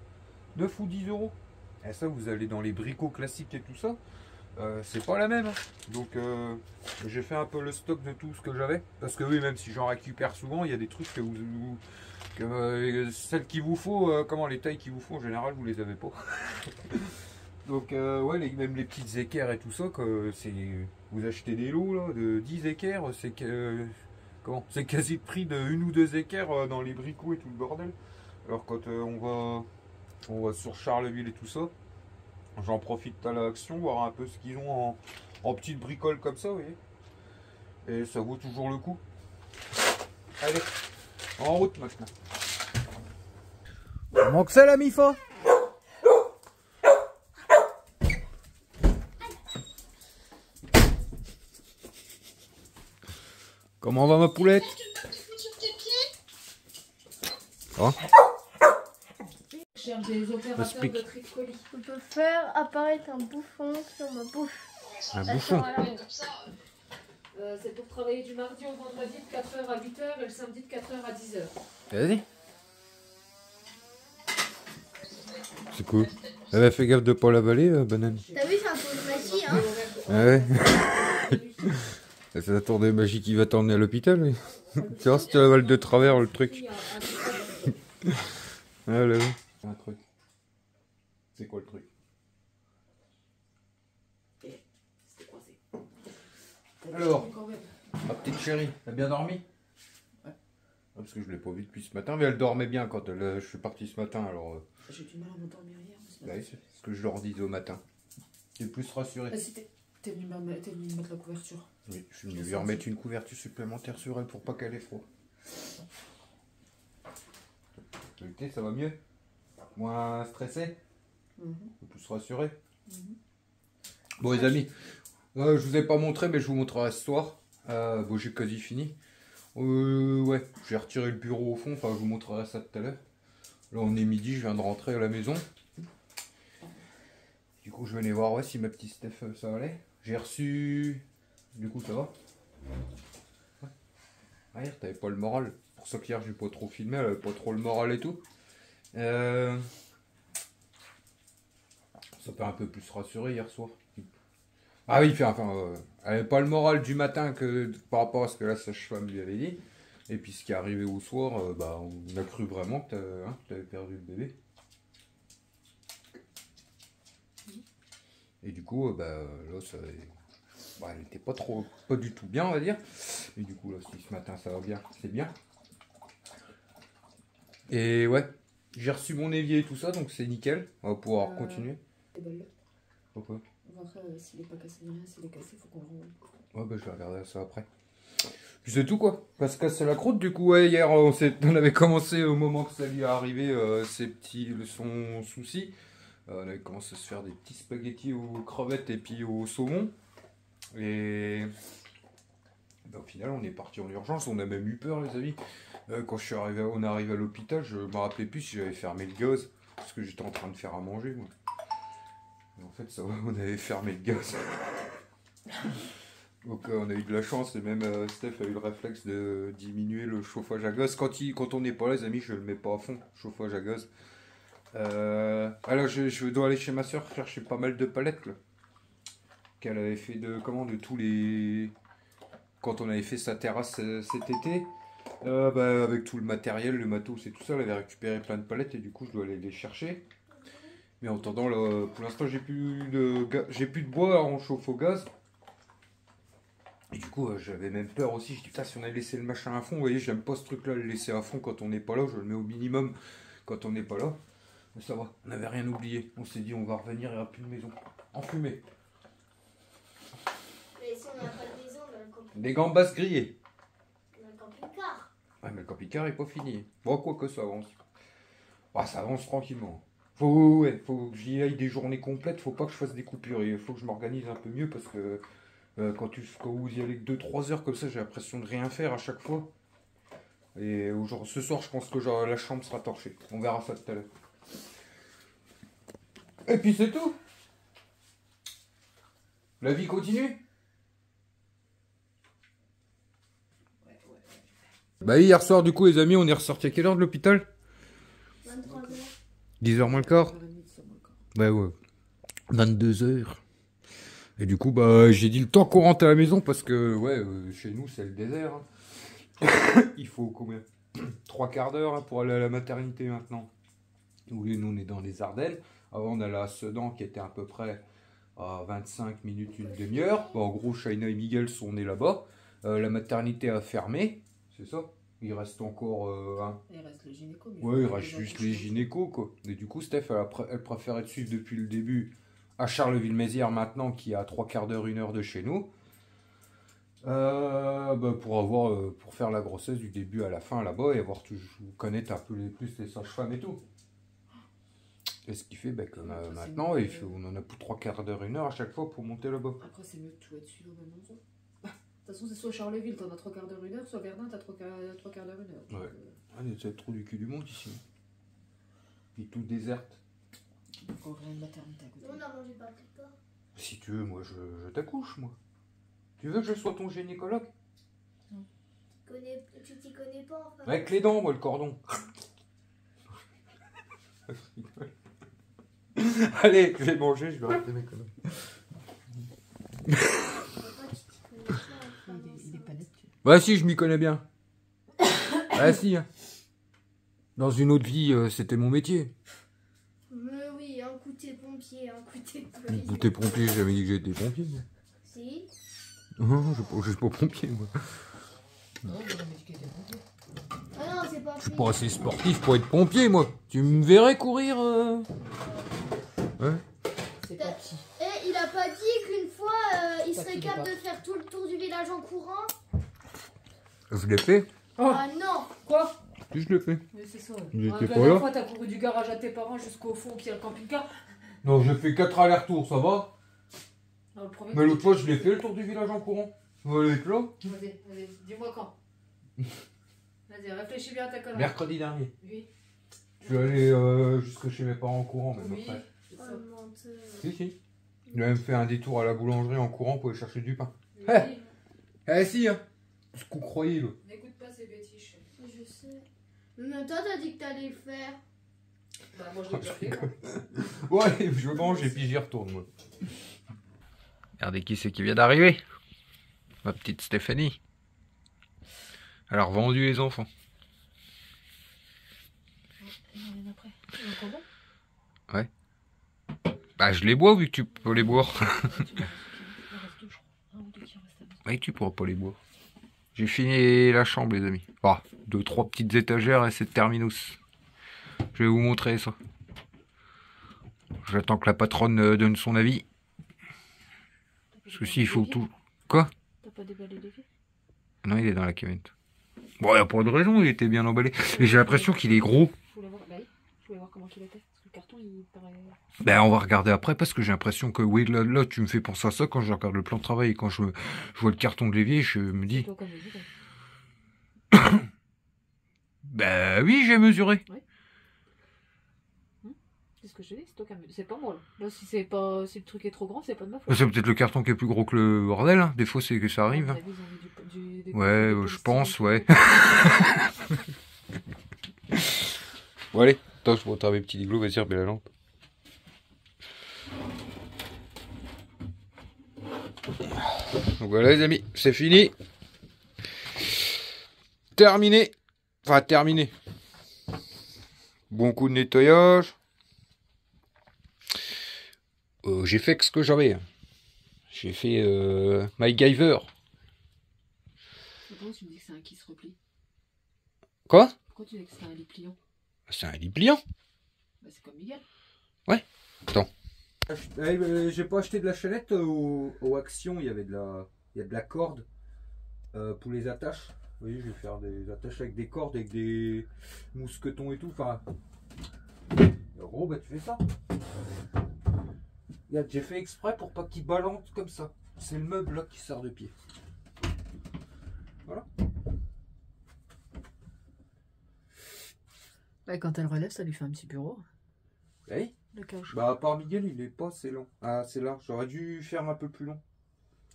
9 ou 10 euros. Et ça, vous allez dans les bricots classiques et tout ça, c'est pas la même. Hein. Donc j'ai fait un peu le stock de tout ce que j'avais. Parce que oui, même si j'en récupère souvent, il y a des trucs que celles qu'il vous faut, les tailles qu'il vous faut en général, vous les avez pas. Donc ouais, même les petites équerres et tout ça, vous achetez des lots là, de 10 équerres, c'est quasi le prix de une ou deux équerres dans les bricots et tout le bordel. Alors quand on va sur Charleville et tout ça, j'en profite à l'action, voir un peu ce qu'ils ont en petites bricoles comme ça, vous voyez. Et ça vaut toujours le coup. Allez, en route maintenant. On manque ça la Mifa. Comment va ma poulette? Oh. Je cherche des opérateurs de tri de colis. On peut faire apparaître un bouffon sur ma bouche. Un bouffon. C'est pour travailler du mardi au vendredi de 4h à 8h et le samedi de 4h à 10h. Vas-y. C'est cool. Fais gaffe de pas l'avaler, banane. T'as vu, c'est un tour de magie, hein? Ouais. C'est la tour de magie qui va t'emmener à l'hôpital. Oui. Tu vois si tu avales de travers le truc. Ah là là. Un truc. C'est quoi le truc? C'était coincé. Alors, ma petite chérie, t'as bien dormi? Ouais. Parce que je l'ai pas vue depuis ce matin, mais elle dormait bien quand je suis parti ce matin. Alors. J'ai du mal à m'endormir hier. Oui, c'est ce que je leur disais au matin. T'es plus rassuré. T'es venu mettre la couverture. Oui, je suis venu lui remettre une couverture supplémentaire sur elle pour pas qu'elle ait froid. Le ça va mieux? Moins stressé? Plus rassuré? Bon les amis, je vous ai pas montré mais je vous montrerai ce soir. Bon j'ai quasi fini. Ouais, j'ai retiré le bureau au fond, enfin je vous montrerai ça tout à l'heure. Là on est midi, je viens de rentrer à la maison. Du coup je venais voir si ma petite Steph ça allait. J'ai reçu... Du coup ça va? Ouais. Ah, hier t'avais pas le moral. Pour ça qu'hier j'ai pas trop filmé, elle avait pas trop le moral et tout. Ça peut un peu plus rassurer hier soir. Ah oui, elle avait pas le moral du matin que par rapport à ce que la sage-femme lui avait dit. Et puis ce qui est arrivé au soir, on a cru vraiment que tu avais perdu le bébé. Et du coup, là, elle n'était pas du tout bien, on va dire. Et du coup, là, si ce matin ça va bien, c'est bien. Et ouais, j'ai reçu mon évier et tout ça, donc c'est nickel. On va pouvoir continuer. Pourquoi? On va voir s'il n'est pas cassé ni rien, s'il est cassé, il faut qu'on le renvoie. Ouais, je vais regarder ça après. Puis c'est tout quoi. Pas se casser la croûte du coup. Ouais, hier on avait commencé au moment que ça lui est arrivé son souci. On avait commencé à se faire des petits spaghettis aux crevettes et puis au saumon. Et au final on est parti en urgence. On a même eu peur les amis. Quand on est arrivé à l'hôpital, je me rappelais plus si j'avais fermé le gaz. Parce que j'étais en train de faire à manger moi. Et en fait ça va, on avait fermé le gaz. Donc on a eu de la chance et même Steph a eu le réflexe de diminuer le chauffage à gaz. Quand on n'est pas là les amis, je ne le mets pas à fond, chauffage à gaz. Alors je dois aller chez ma soeur chercher pas mal de palettes là. Qu'elle avait fait de tous les... Quand on avait fait sa terrasse cet été. Avec tout le matériel, le matos et tout ça, elle avait récupéré plein de palettes et du coup je dois aller les chercher. Mais en attendant, là, pour l'instant j'ai plus de bois, on chauffe au gaz. Et du coup j'avais même peur aussi, je dis putain si on avait laissé le machin à fond, vous voyez j'aime pas ce truc là, le laisser à fond quand on n'est pas là, je le mets au minimum quand on n'est pas là. Mais ça va, on n'avait rien oublié, on s'est dit on va revenir, il n'y aura plus de maison, enfumée. Mais si on n'a pas de maison, on a le camping. Des gambas grillées. On a le camping-car. Ouais mais le camping-car est pas fini. Bon quoi que ça avance. Ah, ça avance tranquillement. Faut que j'y aille des journées complètes, faut pas que je fasse des coupures. Il faut que je m'organise un peu mieux parce que quand vous y allez que 2-3 heures comme ça, j'ai l'impression de rien faire à chaque fois. Et ce soir, je pense que la chambre sera torchée. On verra ça tout à l'heure. Et puis c'est tout. La vie continue. Bah hier soir, du coup, les amis, on est ressorti à quelle heure de l'hôpital? 23h. 10h moins le quart. Bah ouais. 22h. Et du coup, bah j'ai dit le temps qu'on rentre à la maison parce que, ouais, chez nous, c'est le désert. Hein. Il faut combien 3 quarts d'heure hein, pour aller à la maternité maintenant. Oui, nous, on est dans les Ardennes. Avant, on allait à Sedan qui était à peu près à 25 minutes, une demi-heure. Bon, en gros, Shaina et Miguel sont nés là-bas. La maternité a fermé, c'est ça? Il reste encore Il reste le gynéco. Ouais, il reste juste les gynécos, quoi. Et du coup, Steph, elle préférait te suivre depuis le début à Charleville-Mézières maintenant, qui est à 3 quarts d'heure, 1 heure de chez nous. Pour faire la grossesse du début à la fin là-bas et connaître un peu plus les sages-femmes et tout. Et ce qui fait que maintenant, on en a pour 3 quarts d'heure, 1 heure à chaque fois pour monter là-bas. Après, c'est mieux de tout être suivi au même endroit. De toute façon, c'est soit Charleville, t'en as 3 quarts d'heure, 1 heure, soit Verdun, t'as 3 quarts d'heure, 1 heure. Ouais. Il y a trop du cul du monde ici. Et tout déserte. Encore rien de maternité à côté. On a mangé pas plus tard. Si tu veux, moi, je t'accouche, moi. Tu veux que je sois ton gynécologue? Tu t'y connais pas, enfin. Avec les dents, moi, le cordon. Allez, je vais manger, je vais arrêter mes conneries. Il est pas net, tu Bah si, je m'y connais bien. Ah si. Hein. Dans une autre vie, c'était mon métier. Mais oui, un coup t'es pompier, un coup t'es Ou t'es pompier, j'ai jamais dit que j'étais pompier. Moi. Si. Non, je suis pas pompier, moi. Non, j'ai jamais dit qu'il était pompier. Ah non, c'est pas Je suis pas assez sportif pour être pompier, moi. Tu me verrais courir Ouais. C'est pas petit. Eh, il a pas dit qu'une fois, il Pas serait qu'il est capable pas. de faire tout le tour du village en courant? Je l'ai fait. Oh. Ah non. Quoi? Si, je l'ai fait. Mais c'est ça. Il La était pas dernière là. fois, t'as couru du garage à tes parents jusqu'au fond qui est le camping-car. Non, j'ai fait 4 allers-retours, ça va. Non, le premier. Mais l'autre fois, je l'ai fait le tour du village en courant. Vous allez être là. Vas-y, dis-moi quand. Vas-y, réfléchis bien à ta connerie. Mercredi dernier. Oui. Je suis allé jusque chez mes parents en courant, même Oui. après. C'est Oh, ça. menteur. Si. Il a même fait un détour à la boulangerie en courant pour aller chercher du pain. Oui. Eh si, hein. Ce qu'on croyait, là. N'écoute pas ces bêtises. Je sais. Mais toi, t'as dit que t'allais le faire. Bah, moi, je l'ai déjà fait. Ouais, je mange et puis j'y retourne, moi. Regardez qui c'est qui vient d'arriver. Ma petite Stéphanie. Elle a revendu les enfants. Il y en a après. Il y en a encore bon? Ouais. Bah, je les bois vu que tu peux les boire. Il en reste deux, je crois. Un ou deux qui restent à la maison. Oui, tu pourras pas les boire. J'ai fini la chambre, les amis. Ah, 2-3 petites étagères et c'est terminus. Je vais vous montrer ça. J'attends que la patronne donne son avis. Parce que si, il faut tout. Quoi? T'as pas déballé l'évier? Non, il est dans la camionnette. Bon, il n'y a pas de raison, il était bien emballé. Mais j'ai l'impression qu'il est gros. Je voulais voir, bah oui, je voulais voir comment il était. Parce que le carton, il paraît. Ben, on va regarder après parce que j'ai l'impression que, oui, là, tu me fais penser à ça quand je regarde le plan de travail et quand je vois le carton de l'évier, je me dis. Toi, comme je dis, Ben oui, j'ai mesuré. c'est ce que je te dis, c'est toi qui as. C'est pas moi là. Là, si c'est pas. Si le truc est trop grand, c'est pas de ma faute. C'est peut-être le carton qui est plus gros que le bordel. Hein. Des fois, c'est que ça arrive. À Hein. mon avis, ils ont mis des Ouais, des je pense, polystyrène. ouais. Bon, allez, attends, je montre mes petits igloos, vas-y, remets la lampe. Donc voilà, les amis, c'est fini. Terminé. Enfin, terminé. Bon coup de nettoyage. J'ai fait ce que j'avais. J'ai fait MacGyver. Pourquoi tu me dis que c'est un qui se replie? Quoi? Pourquoi tu dis que c'est un lit pliant? C'est un lit pliant. Bah, c'est comme Miguel. J'ai pas acheté de la chaînette au Action, il y avait il y a de la corde pour les attaches. Vous voyez, je vais faire des attaches avec des cordes, avec des mousquetons et tout. Enfin, Et en gros, bah, tu fais ça. Regarde, j'ai fait exprès pour pas qu'il balance comme ça. C'est le meuble là qui sert de pied. Voilà. Bah, quand elle relève, ça lui fait un petit bureau. Oui. Le cage. Bah, à part Miguel, il est pas assez long. Ah, c'est large. J'aurais dû faire un peu plus long.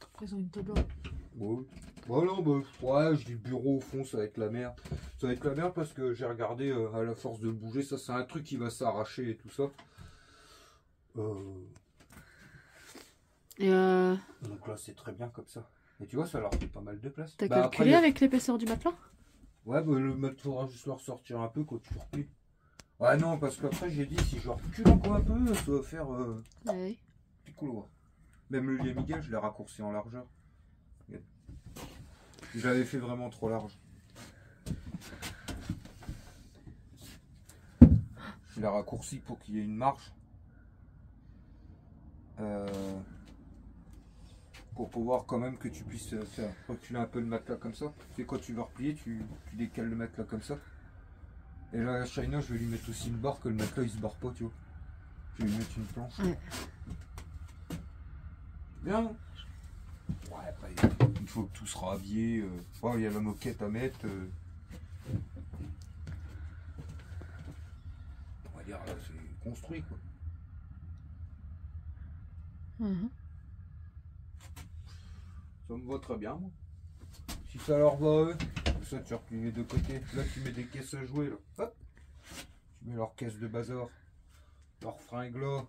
Après, ils ont une table. Ouais. Bah non, bah, ouais, je dis bureau au fond, ça va être la merde. Ça va être la merde parce que j'ai regardé à la force de le bouger, ça c'est un truc qui va s'arracher et tout ça. Donc là c'est très bien comme ça. Et tu vois, ça leur fait pas mal de place. T'as Bah, calculé après, avec l'épaisseur du matelas? ouais, bah le matelas faudra juste le ressortir un peu quand tu replies. Ouais, non, parce qu'après j'ai dit si je recule encore un peu, ça va faire Ouais. petit couloir. Même le lit à Miguel, je l'ai raccourci en largeur. Je l'avais fait vraiment trop large. Je l'ai raccourci pour qu'il y ait une marge. Pour pouvoir quand même que tu puisses faire reculer un peu le matelas comme ça. C'est quand tu vas replier, tu décales le matelas comme ça. Et là, à China, je vais lui mettre aussi une barre, que le matelas il se barre pas, tu vois. Je vais lui mettre une planche. Ouais. Bien. Ouais, après, une fois que tout sera habillé, oh, il y a la moquette à mettre. On va dire, là, c'est construit, quoi. Ça me va très bien, moi. Si ça leur va, eux, ça tu replies les deux côtés. Là, tu mets des caisses à jouer, là. Hop. Tu mets leurs caisses de bazar, leurs fringues là,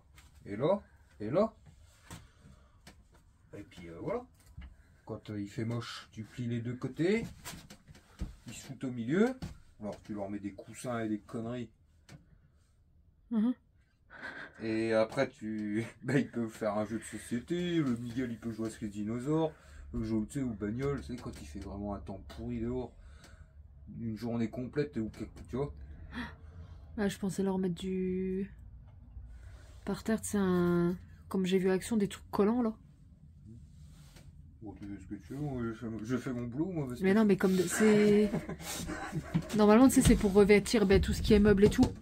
et là, et là. Et puis voilà. Quand il fait moche, tu plies les deux côtés. Ils se foutent au milieu. Alors tu leur mets des coussins et des conneries. Et après bah, ils peuvent faire un jeu de société. Le Miguel il peut jouer à ce que dinosaures. Le jeu tu sais, ou bagnole, tu sais, quand il fait vraiment un temps pourri dehors. Une journée complète ou quelque, tu vois. Ah, je pensais leur mettre du... Par terre, c'est un... Comme j'ai vu à Action, des trucs collants, là. Bon, tu fais ce que tu veux, moi, je fais mon boulot, moi. Mais non, mais comme c'est... Normalement, tu sais, c'est pour revêtir ben, tout ce qui est meuble et tout.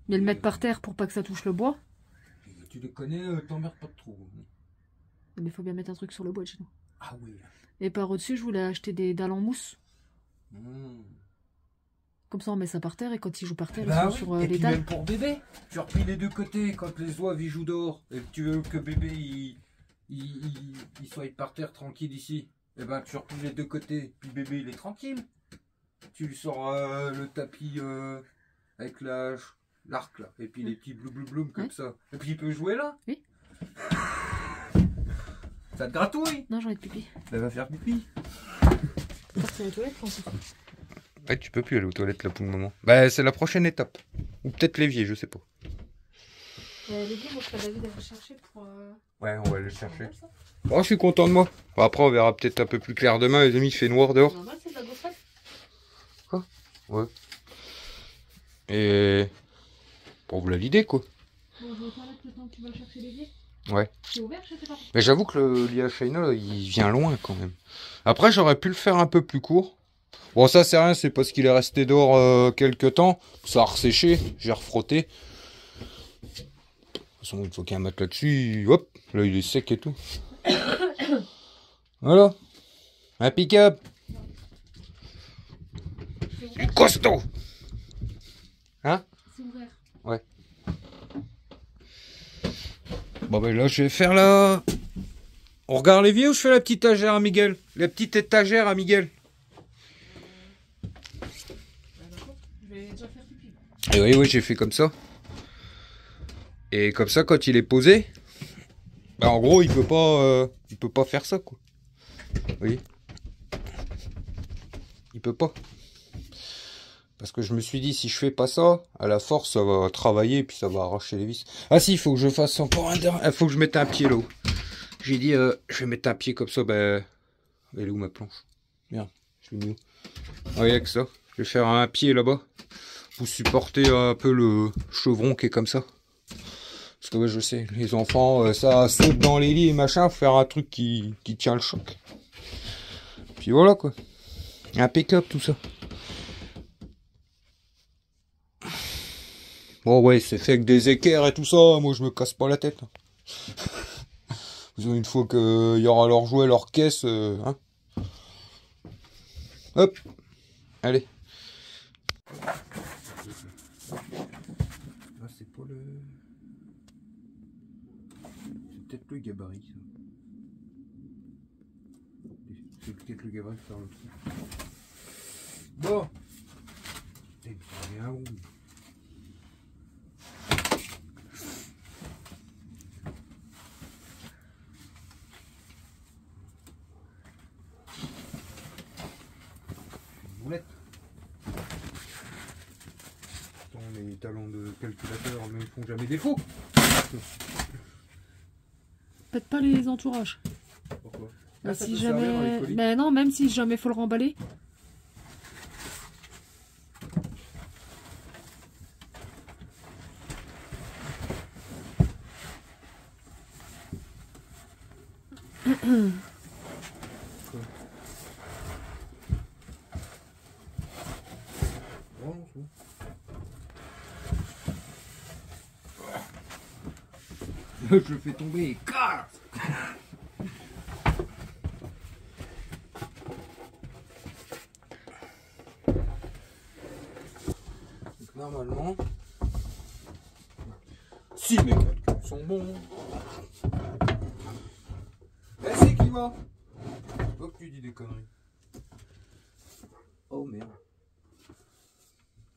Mais le mettre par terre pour pas que ça touche le bois. Tu les connais, t'emmerdes pas de trop. Mais il faut bien mettre un truc sur le bois de chez nous. Ah oui. Et par au-dessus, je voulais acheter des dalles en mousse. Comme ça, on met ça par terre et quand ils jouent par terre, Bah ils oui. sont sur Et les puis dalles. même pour bébé, tu replies les deux côtés quand les oies ils jouent dehors. Et que tu veux que bébé il soit par terre tranquille ici. Et ben tu replies les deux côtés, puis bébé il est tranquille. Tu lui sors le tapis avec l'arc là, et puis les petits bloum comme ça. Et puis il peut jouer là. Oui. Ça te gratouille. Non, j'ai envie de pipi. Elle va faire pipi. Partir aux toilettes, Francis. Ouais, tu peux plus aller aux toilettes là pour le moment. Bah c'est la prochaine étape. Ou peut-être l'évier, je sais pas. L'évier, moi je serais d'avis d'aller le chercher pour... Ouais, on va aller le chercher. Oh, je suis content de moi. Bon, après, on verra peut-être un peu plus clair demain. Les amis, il fait noir dehors. Normal, c'est de la gaufrette. Quoi? Ouais. Et... Bon, voilà l'idée, quoi. Bon, je vais aux toilettes le temps que tu vas chercher l'évier. Ouais. C'est ouvert, je sais pas. Mais j'avoue que le lit à China, il vient loin quand même. Après, j'aurais pu le faire un peu plus court. Bon, ça, c'est rien, c'est parce qu'il est resté dehors quelques temps. Ça a resséché, j'ai refrotté. De toute façon, il faut qu'il y ait un matelas dessus. Hop, là, il est sec et tout. Voilà. Un pick-up. Du costaud. Hein? C'est ouvert. Ouais. Bon, ben là, je vais faire la... On regarde l'évier ou je fais la petite étagère à Miguel? La petite étagère à Miguel. Je vais déjà faire pipi. Et oui, j'ai fait comme ça. Et comme ça, quand il est posé, bah en gros, il peut pas faire ça, quoi. Vous voyez? Il peut pas. Parce que je me suis dit, si je fais pas ça, à la force, ça va travailler, puis ça va arracher les vis. Ah si, il faut que je fasse encore un dernier. Il faut que je mette un pied là-haut. J'ai dit, je vais mettre un pied comme ça, ben... Elle est où ma planche? Merde, je l'ai mis où? Vous voyez avec ça. Je vais faire un pied là-bas. Pour supporter un peu le chevron qui est comme ça. Parce que ouais, je sais, les enfants, ça saute dans les lits et machin, faut faire un truc qui tient le choc. Puis voilà quoi. Impeccable tout ça. Bon ouais, c'est fait avec des équerres et tout ça, moi je me casse pas la tête. Une fois qu'il y aura leur jouet, leur caisse, hein. Hop, allez. Ah, c'est pas le... C'est peut-être le gabarit, ça. C'est peut-être le gabarit faire le truc. Bon. Et bien, oui. Boulette. Attends, les talons de calculateur ne font jamais défaut. Faites pas les entourages. Pourquoi? Bah, ça si peut servir dans les jamais... colis. Ben non, même si jamais faut le remballer. Oh, non, c'est bon. Je le fais tomber et casse. Donc, normalement, si mes calculs sont bons, c'est climat. Faut que tu dis des conneries. Oh merde.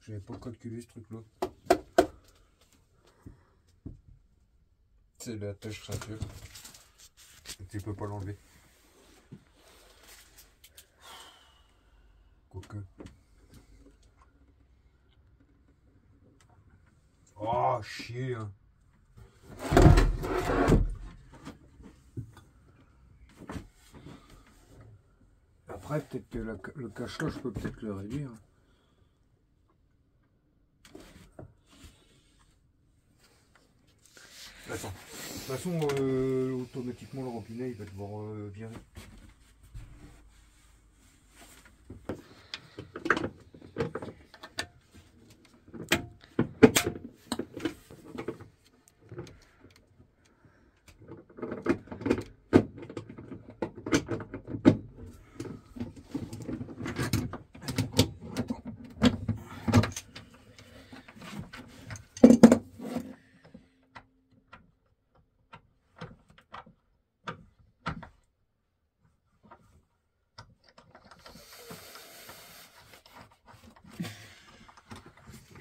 J'avais pas calculé ce truc-là. C'est la tâche ceinture. Tu peux pas l'enlever. Quoique. Oh, chier. Hein. Après, peut-être que le cache-là, je peux peut-être le réduire. Attends. De toute façon, automatiquement, le robinet, il va devoir virer.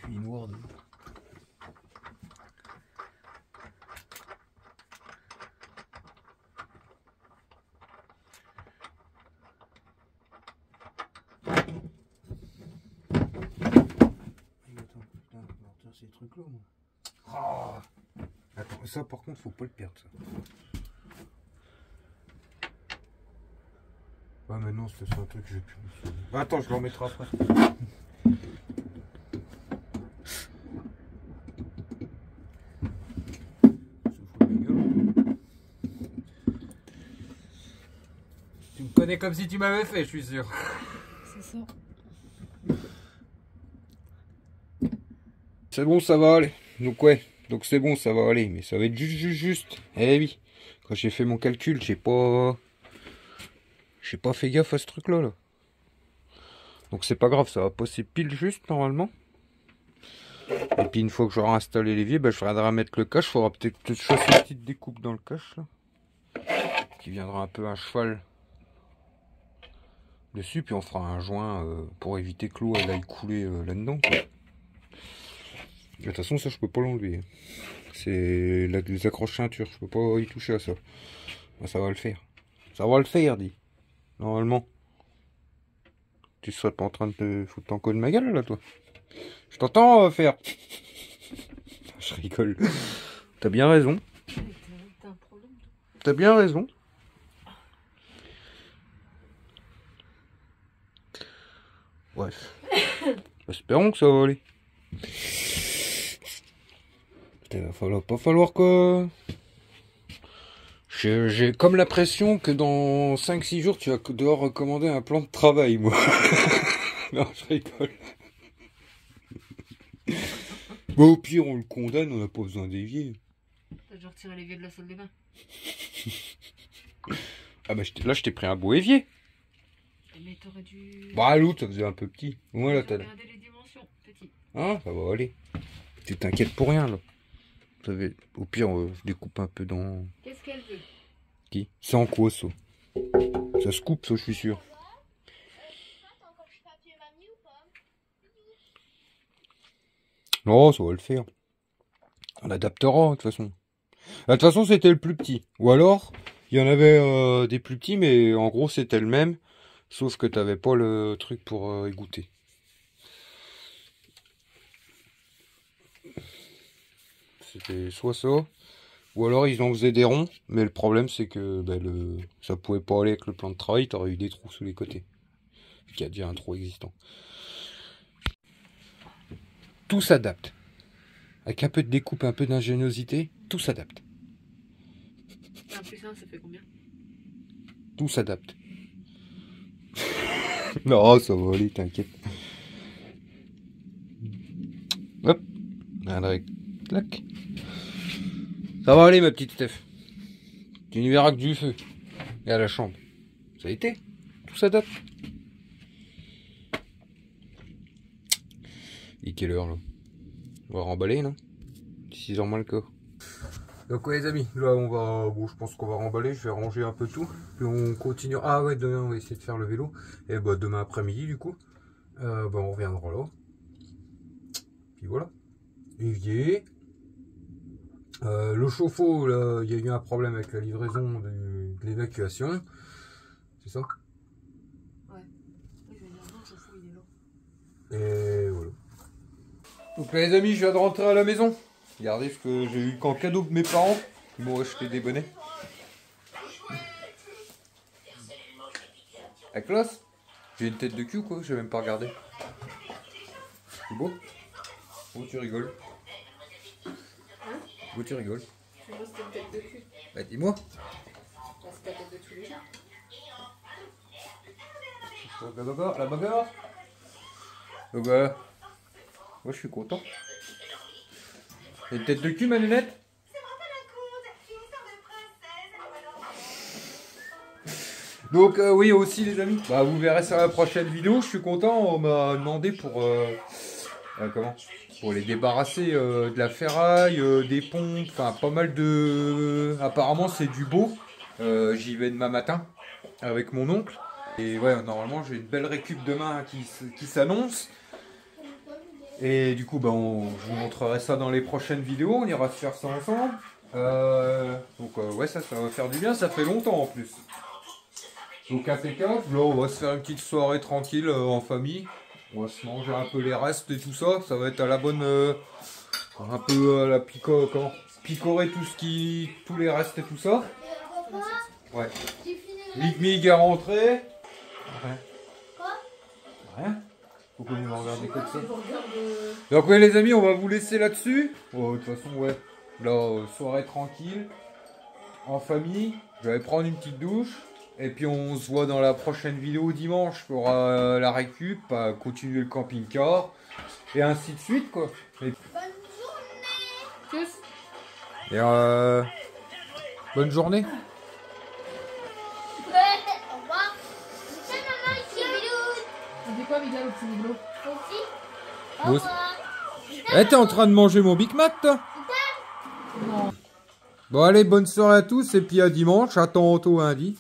Noir de... Ces trucs là, moi. Oh. Attends, ça par contre faut pas le perdre ça. Ouais mais non, c'est un truc que je vais plus. Bah, attends, je le remettrai après. Tu me connais comme si tu m'avais fait, je suis sûr. C'est ça. C'est bon, ça va aller. Donc ouais, donc c'est bon, ça va aller. Mais ça va être juste. Eh oui. Quand j'ai fait mon calcul, j'ai pas fait gaffe à ce truc-là. Là. Donc c'est pas grave, ça va passer pile juste normalement. Et puis une fois que j'aurai installé l'évier, bah, je viendrai mettre le cache. Il faudra peut-être que je fasse une petite découpe dans le cache. Là, qui viendra un peu à cheval dessus. Puis on fera un joint pour éviter que l'eau aille couler là-dedans. De toute façon, ça je peux pas l'enlever. C'est les accroches ceinture, je peux pas y toucher à ça. Ben, ça va le faire. Ça va le faire, dit. Normalement. Tu serais pas en train de te foutre en coup de ma gueule là, toi. Je t'entends faire. Je rigole. T'as bien raison. T'as bien raison. Bref. Espérons que ça va aller. Il va pas falloir que... J'ai comme l'impression que dans 5-6 jours, tu vas devoir recommander un plan de travail, moi. Non, je rigole. Bah, au pire, on le condamne, on n'a pas besoin d'évier. T'as déjà retiré l'évier de la salle de bain. Ah bah là, je t'ai pris un beau évier. Mais t'aurais dû... Bah, l'autre, ça faisait un peu petit. Ouais, là, t'as... Regardez les dimensions, petit. Ah, ça va aller. Tu t'inquiètes pour rien, là. Au pire, je découpe un peu dans... Qu'est-ce qu'elle veut? Qui? C'est en quoi, ça? Ça se coupe, ça, je suis sûr. Non, ça va le faire. On adaptera, de toute façon. De toute façon, c'était le plus petit. Ou alors, il y en avait des plus petits, mais en gros, c'était le même. Sauf que t'avais pas le truc pour égoutter. C'était soit ça, ou alors ils en faisaient des ronds, mais le problème c'est que ça pouvait pas aller avec le plan de travail, t'aurais eu des trous sous les côtés. Il y a déjà un trou existant. Tout s'adapte. Avec un peu de découpe, un peu d'ingéniosité, tout s'adapte. 1 plus 1, ça fait combien? Tout s'adapte. Non, ça va aller, t'inquiète. Hop, un direct. Clac. Ça va aller, ma petite Steph. Tu n'y verras que du feu. Et à la chambre. Ça a été. Tout s'adapte. Et quelle heure, là? On va remballer, non? 6h moins le quart. Donc ouais les amis, là on va, bon je pense qu'on va remballer, je vais ranger un peu tout, puis on continue, ah ouais demain on va essayer de faire le vélo, et bah demain après-midi du coup, on reviendra là, puis voilà, évier, le chauffe-eau là, il y a eu un problème avec la livraison de l'évacuation, c'est ça? Ouais, je vais dire non, le chauffe-eau il est là. Et voilà. Donc là les amis, je viens de rentrer à la maison. Regardez ce que j'ai eu qu'en cadeau de mes parents. Ils m'ont acheté des bonnets. La classe. J'ai une tête de cul quoi, j'ai même pas regardé. C'est beau. Oh tu rigoles. Hein? Oh tu rigoles. C'est moi c'était une tête de cul. Bah dis-moi. Là c'est ta tête de tous les jours. La bagarre. Donc voilà. Moi je suis content. T'as une tête de cul, ma lunette? Donc oui aussi les amis, bah, vous verrez sur la prochaine vidéo, je suis content, on m'a demandé pour pour les débarrasser de la ferraille, des pompes, enfin pas mal de... Apparemment c'est du beau, j'y vais demain matin avec mon oncle. Et ouais, normalement j'ai une belle récup demain qui s'annonce. Et du coup, je vous montrerai ça dans les prochaines vidéos. On ira se faire ça ensemble. Ouais, ça va faire du bien. Ça fait longtemps en plus. Donc impeccable. Là, on va se faire une petite soirée tranquille en famille. On va se manger un peu les restes et tout ça. Ça va être à la bonne... un peu à la picorer tous les restes et tout ça. Ouais. Ligmig est rentré. Ouais. Rien. Faut qu'on va regarder comme ça. Donc ouais les amis, on va vous laisser là-dessus. De toute façon ouais, là soirée tranquille, en famille. Je vais prendre une petite douche. Et puis on se voit dans la prochaine vidéo dimanche pour la récup, continuer le camping-car. Et ainsi de suite quoi. Et... Tchuss. Et bonne journée. Au revoir. Tiens, maman, ici, bisous. On dit quoi, Miguel, au petit Miglo? Aussi. Au Bon, revoir. Eh, t'es en train de manger mon Big Mac toi? Non. Bon allez, bonne soirée à tous et puis à dimanche, à tantôt lundi.